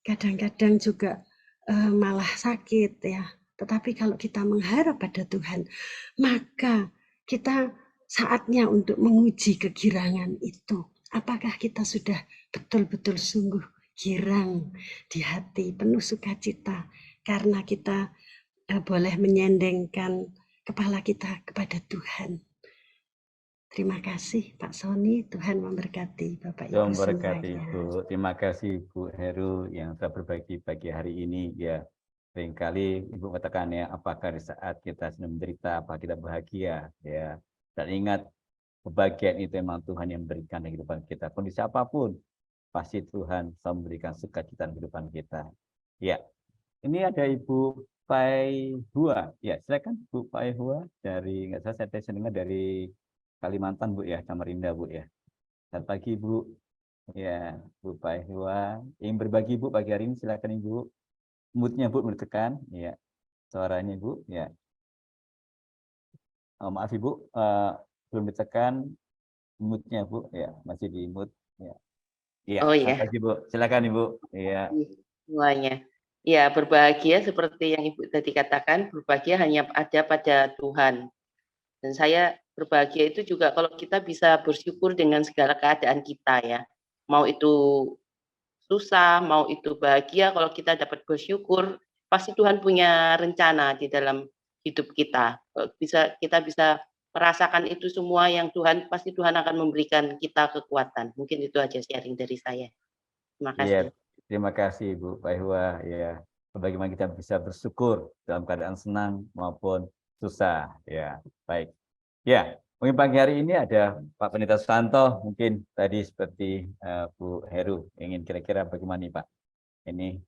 kadang-kadang juga malah sakit ya. Tetapi kalau kita mengharap pada Tuhan, maka kita saatnya untuk menguji kegirangan itu. Apakah kita sudah betul-betul sungguh girang di hati, penuh sukacita karena kita boleh menyendengkan kepala kita kepada Tuhan. Terima kasih Pak Sony, Tuhan memberkati Bapak Ibu Memberkati semuanya. Bu. Terima kasih Bu Heru yang telah berbagi pagi hari ini ya. Seringkali Ibu katakan ya, apakah di saat kita sedang menderita, apa kita bahagia ya. Dan ingat, kebahagiaan itu memang Tuhan yang memberikan di kehidupan kita. Kondisi apapun, pasti Tuhan selalu memberikan sukacita di kehidupan kita. Ya, Ini ada Ibu Pai Hua. Ya, silakan Bu Pai Hua dari, nggak salah saya dengar dari Kalimantan, Bu ya, Samarinda, Bu ya. Selamat pagi, Bu. Ya, Bu Pai Hua. Ingin berbagi, Bu, pagi hari ini, silakan Ibu. Mood-nya, Bu, tekan. Ya, suaranya, Bu. Ya. Oh, maaf, Ibu, belum ditekan mood-nya, Bu. Ya, masih di mood. Ya. Iya, Oh selamat ya, pagi, Bu. Silakan, Ibu. Iya. semuanya. Ya, berbahagia seperti yang Ibu tadi katakan, berbahagia hanya ada pada Tuhan. Dan saya berbahagia itu juga kalau kita bisa bersyukur dengan segala keadaan kita ya. Mau itu susah, mau itu bahagia, kalau kita dapat bersyukur, pasti Tuhan punya rencana di dalam hidup kita. Kita bisa merasakan itu semua yang pasti Tuhan akan memberikan kita kekuatan. Mungkin itu aja sharing dari saya. Terima Iya, kasih. terima kasih Bu Paihua. Ya, bagaimana kita bisa bersyukur dalam keadaan senang maupun susah. Ya, baik. Ya, mungkin pagi hari ini ada Pak Pendeta Susanto. Mungkin tadi seperti Bu Heru ingin kira-kira bagaimana nih Pak? Ini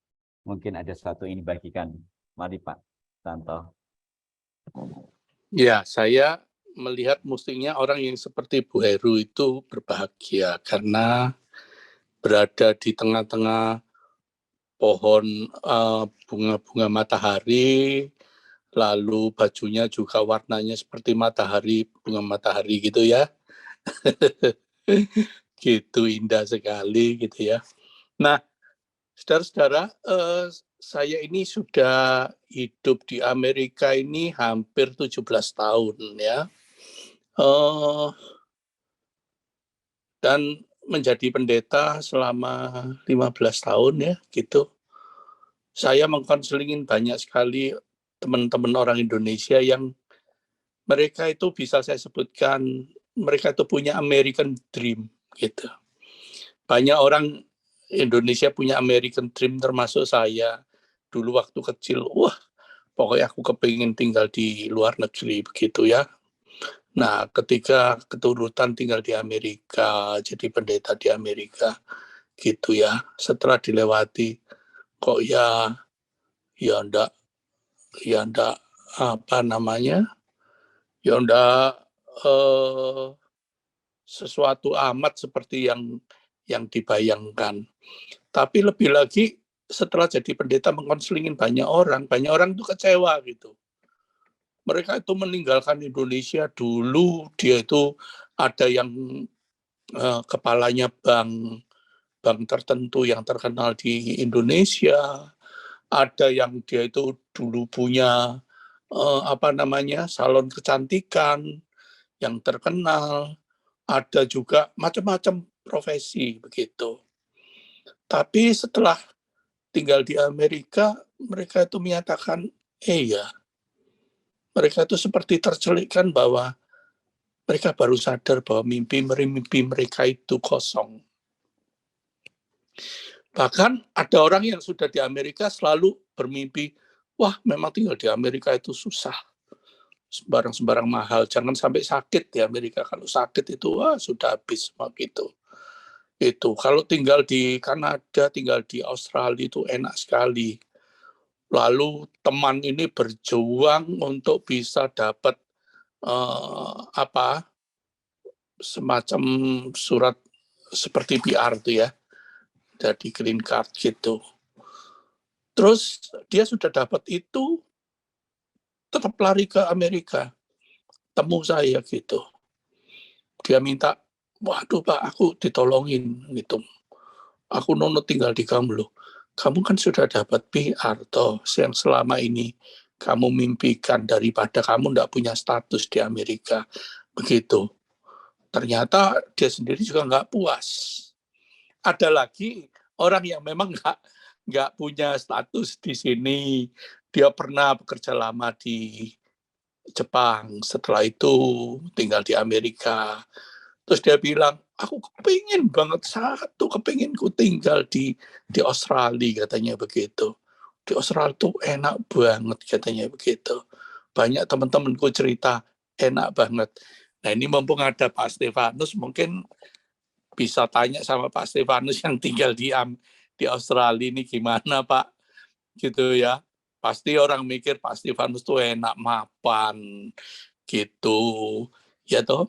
mungkin ada sesuatu yang dibagikan. Mari Pak Susanto. Ya, saya melihat mestinya orang yang seperti Bu Heru itu berbahagia karena berada di tengah-tengah pohon bunga-bunga matahari, lalu bajunya juga warnanya seperti matahari, bunga matahari gitu ya. Gitu indah sekali gitu ya. Nah, saudara-saudara, saya ini sudah hidup di Amerika ini hampir 17 tahun ya. Dan menjadi pendeta selama 15 tahun ya gitu. Saya mengkonselingin banyak sekali teman-teman orang Indonesia yang mereka itu bisa saya sebutkan, mereka itu punya American Dream gitu. Banyak orang Indonesia punya American Dream termasuk saya. Dulu waktu kecil, wah pokoknya aku kepingin tinggal di luar negeri begitu ya. Nah, ketika keturutan tinggal di Amerika, jadi pendeta di Amerika, gitu ya. Setelah dilewati, kok ya ndak apa namanya, ya ndak sesuatu amat seperti yang dibayangkan. Tapi lebih lagi setelah jadi pendeta mengkonselingin banyak orang itu kecewa gitu. Mereka itu meninggalkan Indonesia dulu, dia itu ada yang kepalanya bank tertentu yang terkenal di Indonesia, ada yang dia itu dulu punya salon kecantikan yang terkenal, ada juga macam-macam profesi begitu. Tapi setelah tinggal di Amerika, mereka itu menyatakan, ya, mereka itu seperti tercelikkan bahwa mereka baru sadar bahwa mimpi mereka itu kosong. Bahkan ada orang yang sudah di Amerika selalu bermimpi, wah memang tinggal di Amerika itu susah. Sembarang-sembarang mahal, jangan sampai sakit di Amerika. Kalau sakit itu wah sudah habis semua gitu. Itu kalau tinggal di Kanada, tinggal di Australia itu enak sekali. Lalu teman ini berjuang untuk bisa dapat semacam surat seperti PR itu ya, jadi green card gitu. Terus dia sudah dapat itu, tetap lari ke Amerika, temu saya gitu. Dia minta, waduh Pak, aku ditolongin gitu. Aku nono tinggal di kamu loh. Kamu kan sudah dapat PR toh, yang selama ini kamu mimpikan daripada kamu tidak punya status di Amerika. Begitu. Ternyata dia sendiri juga nggak puas. Ada lagi orang yang memang nggak punya status di sini. Dia pernah bekerja lama di Jepang. Setelah itu tinggal di Amerika. Terus dia bilang, aku kepingin banget kepinginku tinggal di Australia katanya begitu. Di Australia tuh enak banget katanya begitu. Banyak teman-temanku cerita enak banget. Nah ini mumpung ada Pak Stefanus, mungkin bisa tanya sama Pak Stefanus yang tinggal di Australia ini gimana Pak, gitu ya. Pasti orang mikir Pak Stefanus tuh enak mapan gitu, ya toh.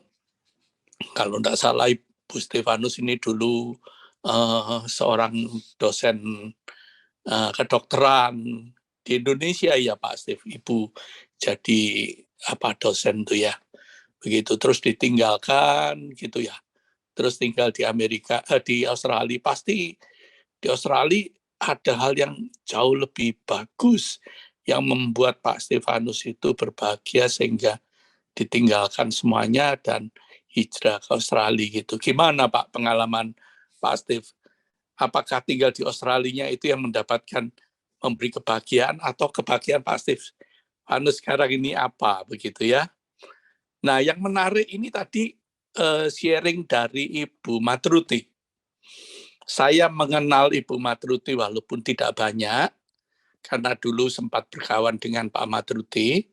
Kalau tidak salah Ibu Stefanus ini dulu seorang dosen kedokteran di Indonesia ya Pak Steve. Ibu jadi dosen tuh ya, begitu. Terus ditinggalkan gitu ya. Terus tinggal di Amerika, di Australia. Pasti di Australia ada hal yang jauh lebih bagus yang membuat Pak Stefanus itu berbahagia sehingga ditinggalkan semuanya dan hijrah ke Australia gitu. Gimana Pak pengalaman Pak Steve? Apakah tinggal di Australia itu yang mendapatkan memberi kebahagiaan atau kebahagiaan Pak Steve sekarang ini apa begitu ya? Nah, yang menarik ini tadi sharing dari Ibu Matruti. Saya mengenal Ibu Matruti walaupun tidak banyak, karena dulu sempat berkawan dengan Pak Matruti.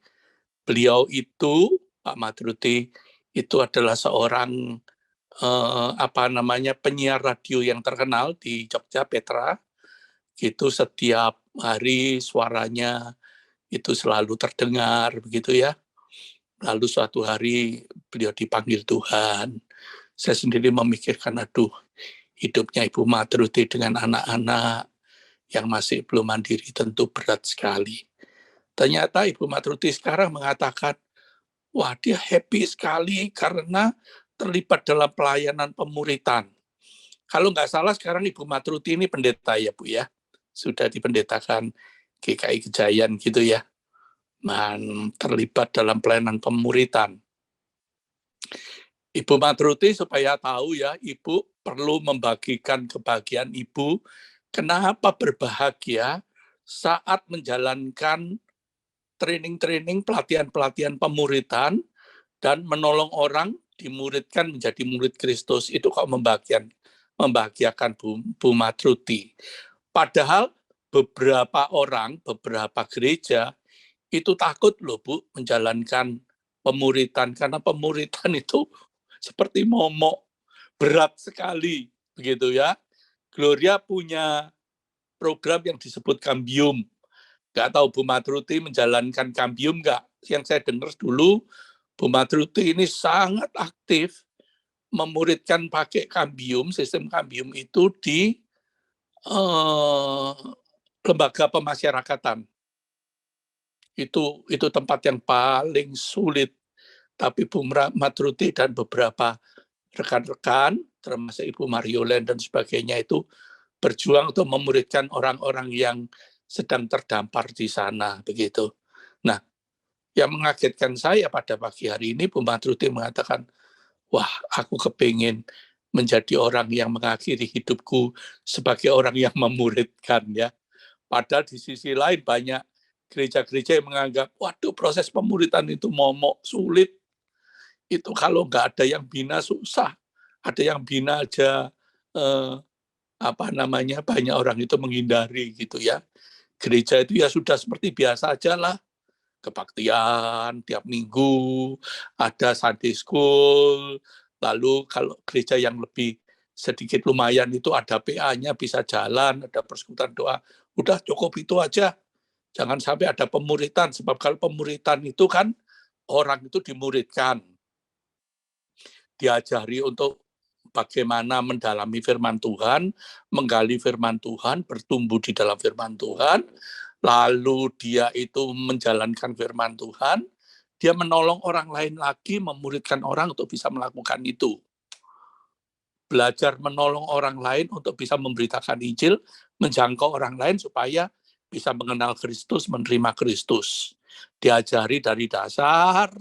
Beliau itu, Pak Matruti, itu adalah seorang penyiar radio yang terkenal di Jogja, Petra. Itu setiap hari suaranya itu selalu terdengar, begitu ya. Lalu suatu hari beliau dipanggil Tuhan. Saya sendiri memikirkan, aduh, hidupnya Ibu Matruti dengan anak-anak yang masih belum mandiri tentu berat sekali. Ternyata Ibu Matruti sekarang mengatakan, wah dia happy sekali karena terlibat dalam pelayanan pemuritan. Kalau nggak salah sekarang Ibu Matruti ini pendeta ya Bu ya, sudah dipendetakan GKI Kejayan gitu ya, terlibat dalam pelayanan pemuritan. Ibu Matruti supaya tahu ya, Ibu perlu membagikan kebahagiaan Ibu. Kenapa berbahagia saat menjalankan training-training, pelatihan-pelatihan pemuritan dan menolong orang dimuridkan menjadi murid Kristus. Itu kok membahagiakan Bu Matruti. Padahal beberapa orang, beberapa gereja itu takut loh Bu menjalankan pemuritan karena pemuritan itu seperti momok, berat sekali begitu ya. Gloria punya program yang disebut Cambium. Nggak tahu Bu Matruti menjalankan Cambium nggak? Yang saya dengar dulu Bu Matruti ini sangat aktif memuridkan pakai Cambium, sistem Cambium itu di lembaga pemasyarakatan. Itu tempat yang paling sulit. Tapi Bu Matruti dan beberapa rekan-rekan, termasuk Ibu Mariolen dan sebagainya itu berjuang untuk memuridkan orang-orang yang sedang terdampar di sana, begitu. Nah, yang mengagetkan saya pada pagi hari ini, Bu Matruti mengatakan, wah, aku kepingin menjadi orang yang mengakhiri hidupku sebagai orang yang memuridkan ya. Padahal di sisi lain banyak gereja-gereja yang menganggap, waduh proses pemuritan itu momok, sulit. Itu kalau nggak ada yang bina susah. Ada yang bina aja banyak orang itu menghindari gitu ya. Gereja itu ya sudah seperti biasa aja lah. Kebaktian tiap minggu, ada Sunday school, lalu kalau gereja yang lebih sedikit lumayan itu ada PA-nya bisa jalan, ada persekutuan doa. Udah cukup itu aja. Jangan sampai ada pemuritan, sebab kalau pemuritan itu kan orang itu dimuridkan. Diajari untuk bagaimana mendalami firman Tuhan, menggali firman Tuhan, bertumbuh di dalam firman Tuhan, lalu dia itu menjalankan firman Tuhan, dia menolong orang lain lagi, memuridkan orang untuk bisa melakukan itu. Belajar menolong orang lain untuk bisa memberitakan Injil, menjangkau orang lain supaya bisa mengenal Kristus, menerima Kristus. Diajari dari dasar,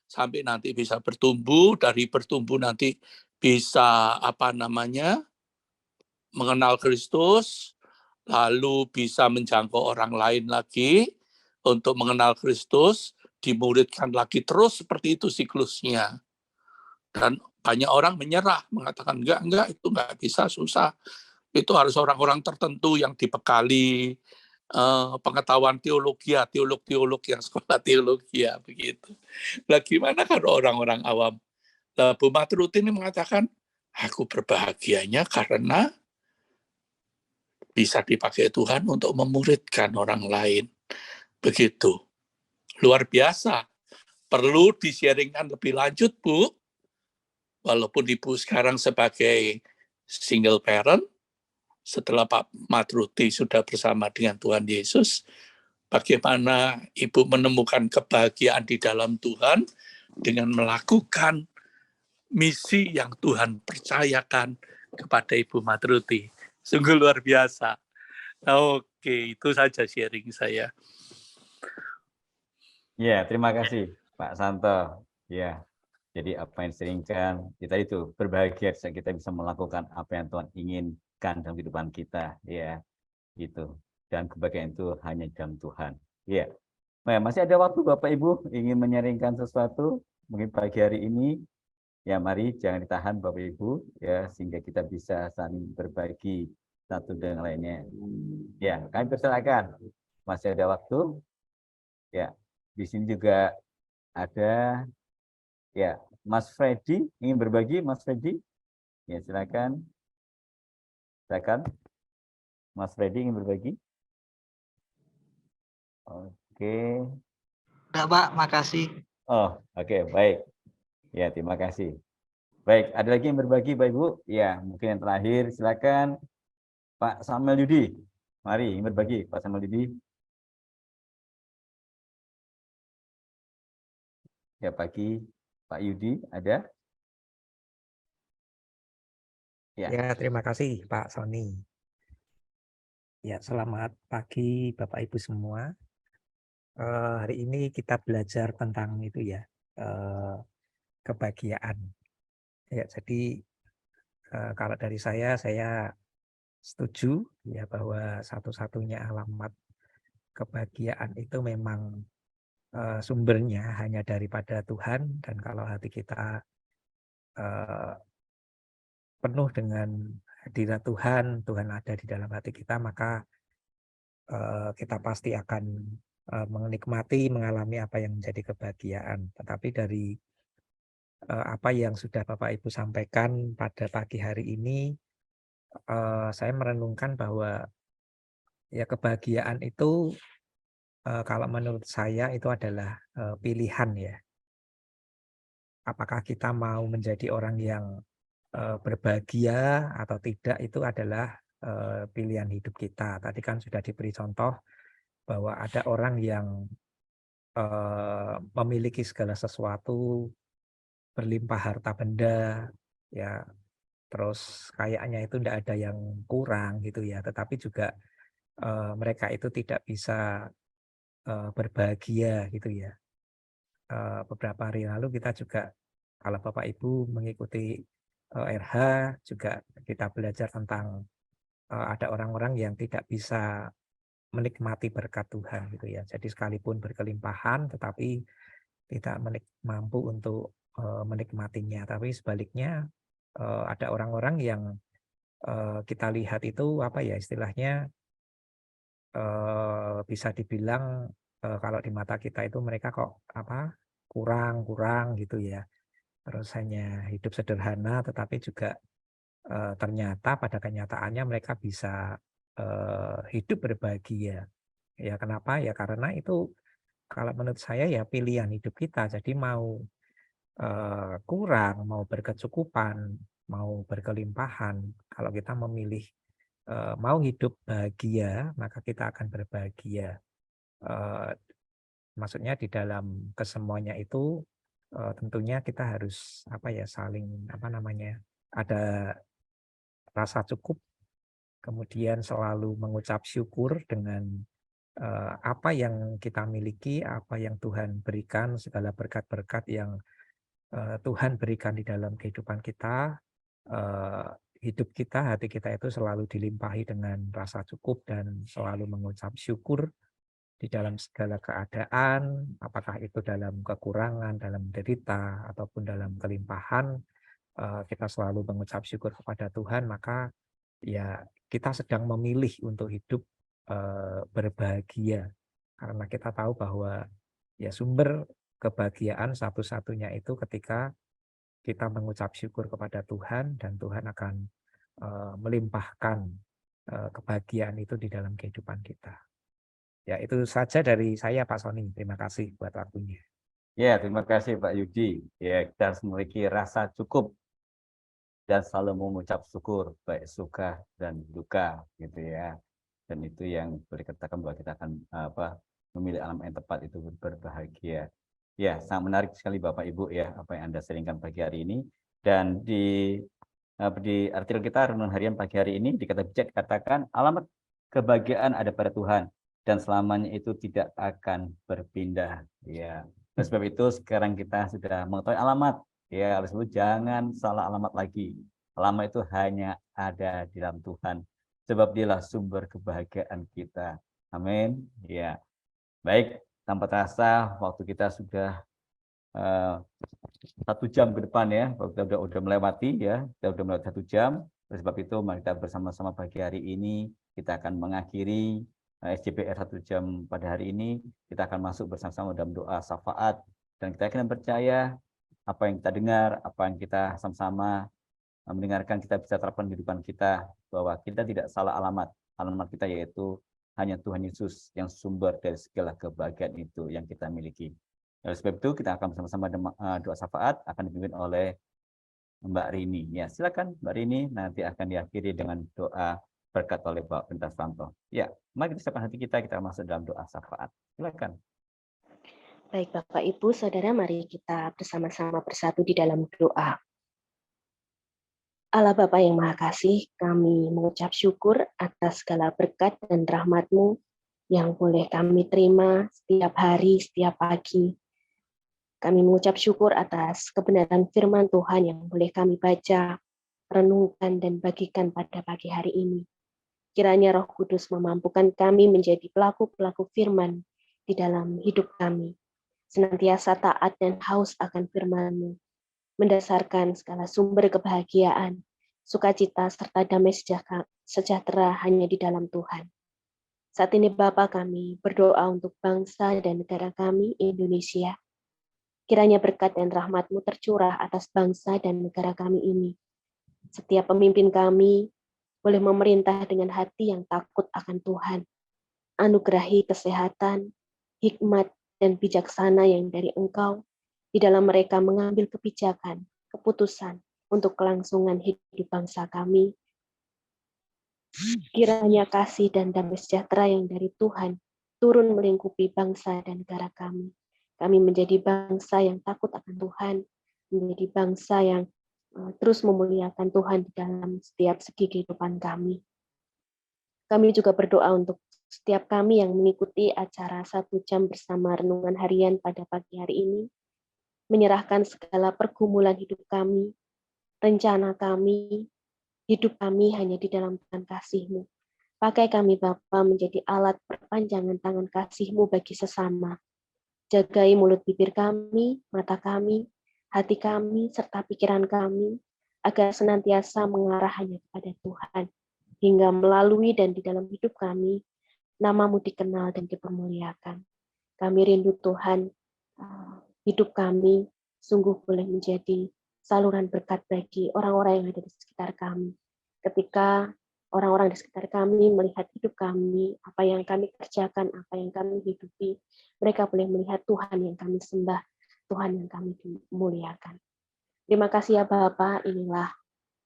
sampai nanti bisa bertumbuh, dari bertumbuh nanti bisa mengenal Kristus, lalu bisa menjangkau orang lain lagi untuk mengenal Kristus, dimuridkan lagi, terus seperti itu siklusnya. Dan banyak orang menyerah, mengatakan enggak, itu enggak bisa, susah. Itu harus orang-orang tertentu yang dibekali pengetahuan teologi yang sekolah teologi ya begitu. Nah, gimana kalau orang-orang awam? Bu Matruti ini mengatakan, aku berbahagianya karena bisa dipakai Tuhan untuk memuridkan orang lain. Begitu. Luar biasa. Perlu di-sharingkan lebih lanjut, Bu. Walaupun Ibu sekarang sebagai single parent, setelah Pak Matruti sudah bersama dengan Tuhan Yesus, bagaimana Ibu menemukan kebahagiaan di dalam Tuhan dengan melakukan misi yang Tuhan percayakan kepada Ibu Matruti. Sungguh luar biasa. Oke, itu saja sharing saya. Ya, terima kasih Pak Santo. Ya, jadi apa yang diseringkan kita itu berbahagia saat kita bisa melakukan apa yang Tuhan inginkan dalam kehidupan kita. Ya, gitu. Dan kebahagiaan itu hanya dalam Tuhan. Ya. Nah, masih ada waktu Bapak Ibu ingin menyaringkan sesuatu mungkin pagi hari ini. Ya, mari jangan ditahan Bapak Ibu ya, sehingga kita bisa saling berbagi satu dengan lainnya. Ya, kami persilakan. Masih ada waktu. Ya, di sini juga ada ya Mas Freddy ingin berbagi. Mas Freddy, ya silakan. Silakan. Mas Freddy ingin berbagi. Oke. Enggak, Pak, makasih. Oh, oke, baik. Ya, terima kasih. Baik, ada lagi yang berbagi, Pak Ibu? Ya, mungkin yang terakhir, silakan Pak Samuel Yudi. Mari, ingin berbagi, Pak Samuel Yudi. Ya, pagi, Pak Yudi, ada? Ya, terima kasih Pak Sony. Ya, selamat pagi Bapak Ibu semua. Hari ini kita belajar tentang itu ya, kebahagiaan. Ya, jadi kalau dari saya setuju ya bahwa satu-satunya alamat kebahagiaan itu memang sumbernya hanya daripada Tuhan, dan kalau hati kita penuh dengan hadirat Tuhan, Tuhan ada di dalam hati kita, maka kita pasti akan menikmati, mengalami apa yang menjadi kebahagiaan. Tetapi dari apa yang sudah Bapak Ibu sampaikan pada pagi hari ini, saya merenungkan bahwa ya kebahagiaan itu kalau menurut saya itu adalah pilihan ya. Apakah kita mau menjadi orang yang berbahagia atau tidak, itu adalah pilihan hidup kita. Tadi kan sudah diberi contoh bahwa ada orang yang memiliki segala sesuatu, berlimpah harta benda, ya, terus kayaknya itu tidak ada yang kurang gitu ya. Tetapi juga mereka itu tidak bisa berbahagia gitu ya. Beberapa hari lalu kita juga, kalau Bapak Ibu mengikuti RH, juga kita belajar tentang ada orang-orang yang tidak bisa menikmati berkat Tuhan gitu ya. Jadi sekalipun berkelimpahan tetapi tidak mampu untuk menikmatinya. Tapi sebaliknya ada orang-orang yang kita lihat itu apa ya istilahnya, bisa dibilang kalau di mata kita itu mereka kok apa kurang gitu ya. Terus hanya hidup sederhana, tetapi juga ternyata pada kenyataannya mereka bisa hidup berbahagia. Ya kenapa? Ya karena itu kalau menurut saya ya pilihan hidup kita. Jadi mau kurang, mau berkecukupan, mau berkelimpahan, kalau kita memilih mau hidup bahagia, maka kita akan berbahagia. Maksudnya di dalam kesemuanya itu tentunya kita harus apa ya saling apa namanya ada rasa cukup, kemudian selalu mengucap syukur dengan apa yang kita miliki, apa yang Tuhan berikan, segala berkat-berkat yang Tuhan berikan di dalam kehidupan kita. Hidup kita, hati kita itu selalu dilimpahi dengan rasa cukup dan selalu mengucap syukur di dalam segala keadaan, apakah itu dalam kekurangan, dalam derita, ataupun dalam kelimpahan, kita selalu mengucap syukur kepada Tuhan, maka ya kita sedang memilih untuk hidup berbahagia. Karena kita tahu bahwa ya sumber kebahagiaan satu-satunya itu ketika kita mengucap syukur kepada Tuhan, dan Tuhan akan melimpahkan kebahagiaan itu di dalam kehidupan kita. Ya, itu saja dari saya, Pak Sony. Terima kasih buat waktunya. Ya, terima kasih Pak Yudi. Ya, kita harus memiliki rasa cukup dan selalu mengucap syukur, baik suka dan duka, gitu ya. Dan itu yang boleh katakan bahwa kita akan memilih alam yang tepat itu berbahagia. Ya, sangat menarik sekali Bapak Ibu ya apa yang Anda sharingkan pagi hari ini. Dan di artikel kita renungan harian pagi hari ini di kata bijak dikatakan alamat kebahagiaan ada pada Tuhan dan selamanya itu tidak akan berpindah. Ya, oleh sebab itu sekarang kita sudah mengetahui alamat. Ya, oleh sebab itu jangan salah alamat lagi. Alamat itu hanya ada di dalam Tuhan. Sebab dialah sumber kebahagiaan kita. Amin. Ya, baik. Tanpa terasa waktu kita sudah 1 jam ke depan ya. Kita udah melewati ya. Kita udah melewati 1 jam. Oleh sebab itu mari kita bersama-sama pagi hari ini kita akan mengakhiri SJPR 1 jam pada hari ini. Kita akan masuk bersama-sama dalam doa syafaat dan kita akan percaya apa yang kita dengar, apa yang kita sama-sama mendengarkan kita bisa terapkan di kehidupan kita bahwa kita tidak salah alamat. Alamat kita yaitu hanya Tuhan Yesus yang sumber dari segala kebahagiaan itu yang kita miliki. Oleh sebab itu kita akan bersama-sama doa syafaat akan dipimpin oleh Mbak Rini. Ya, silakan Mbak Rini, nanti akan diakhiri dengan doa berkat oleh Bapak Pendeta Santo. Ya, mari kita siapkan hati kita masuk dalam doa syafaat. Silakan. Baik Bapak Ibu, Saudara, mari kita bersama-sama bersatu di dalam doa. Allah Bapa yang Maha Kasih, kami mengucap syukur atas segala berkat dan rahmat-Mu yang boleh kami terima setiap hari, setiap pagi. Kami mengucap syukur atas kebenaran firman Tuhan yang boleh kami baca, renungkan, dan bagikan pada pagi hari ini. Kiranya Roh Kudus memampukan kami menjadi pelaku-pelaku firman di dalam hidup kami, senantiasa taat dan haus akan firman-Mu, mendasarkan segala sumber kebahagiaan, sukacita, serta damai sejahtera hanya di dalam Tuhan. Saat ini Bapa, kami berdoa untuk bangsa dan negara kami, Indonesia. Kiranya berkat dan rahmat-Mu tercurah atas bangsa dan negara kami ini. Setiap pemimpin kami boleh memerintah dengan hati yang takut akan Tuhan. Anugerahi kesehatan, hikmat, dan bijaksana yang dari Engkau di dalam mereka mengambil kebijakan, keputusan untuk kelangsungan hidup bangsa kami. Kiranya kasih dan damai sejahtera yang dari Tuhan turun melingkupi bangsa dan negara kami. Kami menjadi bangsa yang takut akan Tuhan, menjadi bangsa yang terus memuliakan Tuhan di dalam setiap segi kehidupan kami. Kami juga berdoa untuk setiap kami yang mengikuti acara 1 jam bersama renungan harian pada pagi hari ini, menyerahkan segala pergumulan hidup kami, rencana kami, hidup kami hanya di dalam tangan kasih-Mu. Pakai kami Bapa menjadi alat perpanjangan tangan kasih-Mu bagi sesama. Jagai mulut bibir kami, mata kami, hati kami, serta pikiran kami, agar senantiasa mengarah hanya kepada Tuhan, hingga melalui dan di dalam hidup kami, nama-Mu dikenal dan dipermuliakan. Kami rindu Tuhan, hidup kami sungguh boleh menjadi saluran berkat bagi orang-orang yang ada di sekitar kami. Ketika orang-orang di sekitar kami melihat hidup kami, apa yang kami kerjakan, apa yang kami hidupi, mereka boleh melihat Tuhan yang kami sembah, Tuhan yang kami muliakan. Terima kasih ya Bapa, inilah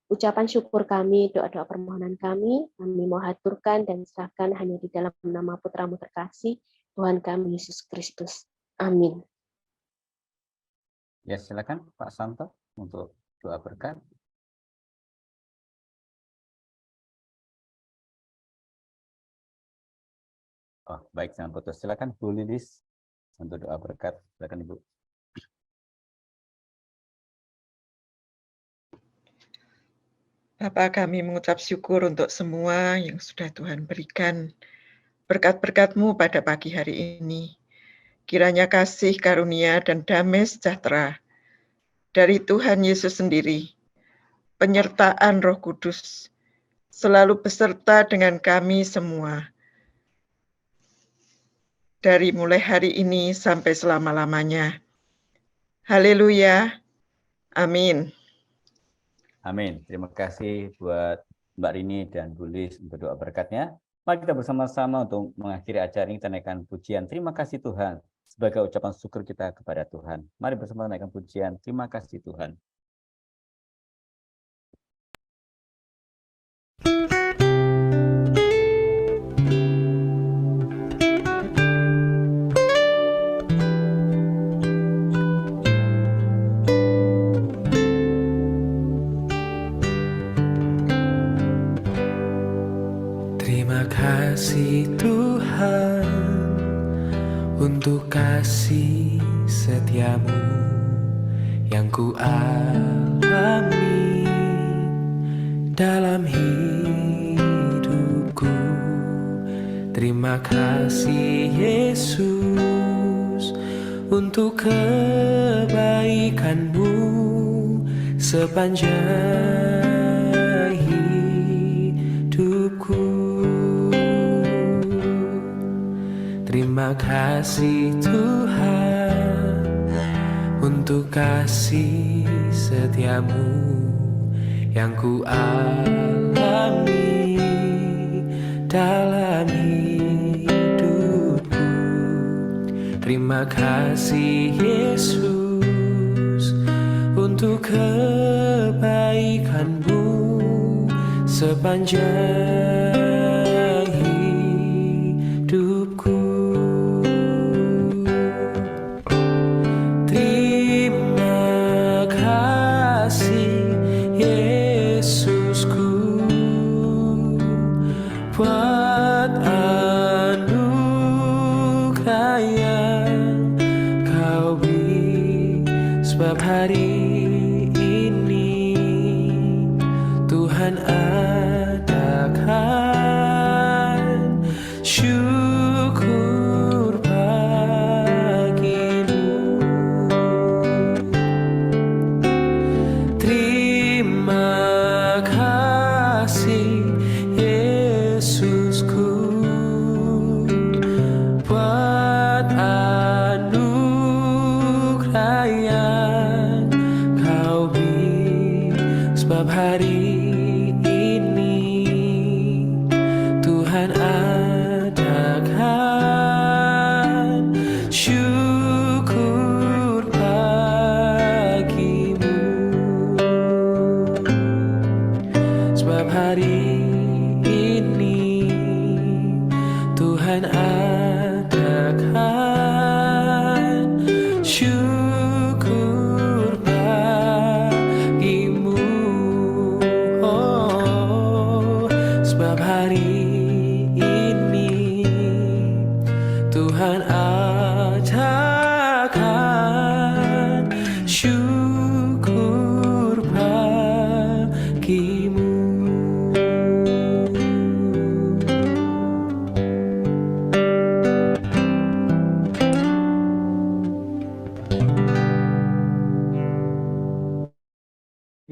ucapan syukur kami, doa-doa permohonan kami mau haturkan dan serahkan hanya di dalam nama Putra-Mu terkasih, Tuhan kami Yesus Kristus. Amin. Ya, silakan Pak Santo untuk doa berkat. Oh, baik, jangan putus. Silakan Bu Lilis untuk doa berkat. Silakan Ibu. Bapa, kami mengucap syukur untuk semua yang sudah Tuhan berikan berkat-berkat-Mu pada pagi hari ini. Kiranya kasih, karunia, dan damai sejahtera dari Tuhan Yesus sendiri, penyertaan Roh Kudus, selalu beserta dengan kami semua, dari mulai hari ini sampai selama-lamanya. Haleluya. Amin. Amin. Terima kasih buat Mbak Rini dan Bu Lis untuk doa berkatnya. Mari kita bersama-sama untuk mengakhiri acara ini, kita naikkan pujian terima kasih Tuhan sebagai ucapan syukur kita kepada Tuhan. Mari bersama naikkan pujian terima kasih Tuhan. Terima kasih Tuhan untuk kasih setiamu yang ku alami dalam hidupku. Terima kasih Yesus untuk kebaikanmu sepanjang hidupku. Terima kasih Tuhan untuk kasih setiamu yang ku alami dalam hidupku. Terima kasih Yesus untuk kebaikanmu sepanjang hidupku. Terima kasih Yesusku buat anugerah yang kau beri, sebab hari ini Tuhan adakan syukur bagimu. Terima kasih Yesusku buat anugerah yang kau beri, sebab hari ini Tuhan adakan syukur bagimu, sebab hari ini Tuhan adakan syukur bagimu. Oh, sebab hari ini Tuhan adakan syukur bagimu.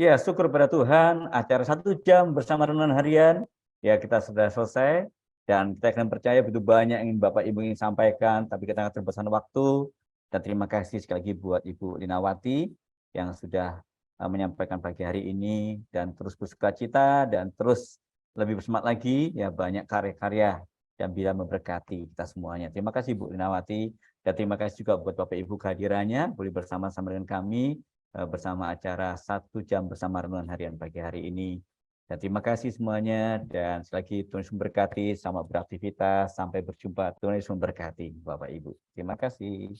Ya, syukur pada Tuhan, acara 1 jam bersama renungan harian, ya kita sudah selesai, dan kita akan percaya begitu banyak yang Bapak Ibu ingin sampaikan, tapi kita akan terbatasan waktu, dan terima kasih sekali lagi buat Ibu Linawati, yang sudah menyampaikan pagi hari ini, dan terus bersukacita, dan terus lebih bersemangat lagi, ya banyak karya-karya, dan bila memberkati kita semuanya. Terima kasih Bu Linawati, dan terima kasih juga buat Bapak Ibu kehadirannya, boleh bersama-sama dengan kami, bersama acara 1 jam bersama renungan harian pagi hari ini. Dan terima kasih semuanya, dan sekali lagi Tuhan Yesus memberkati, selamat beraktivitas, sampai berjumpa, Tuhan Yesus memberkati Bapak Ibu. Terima kasih.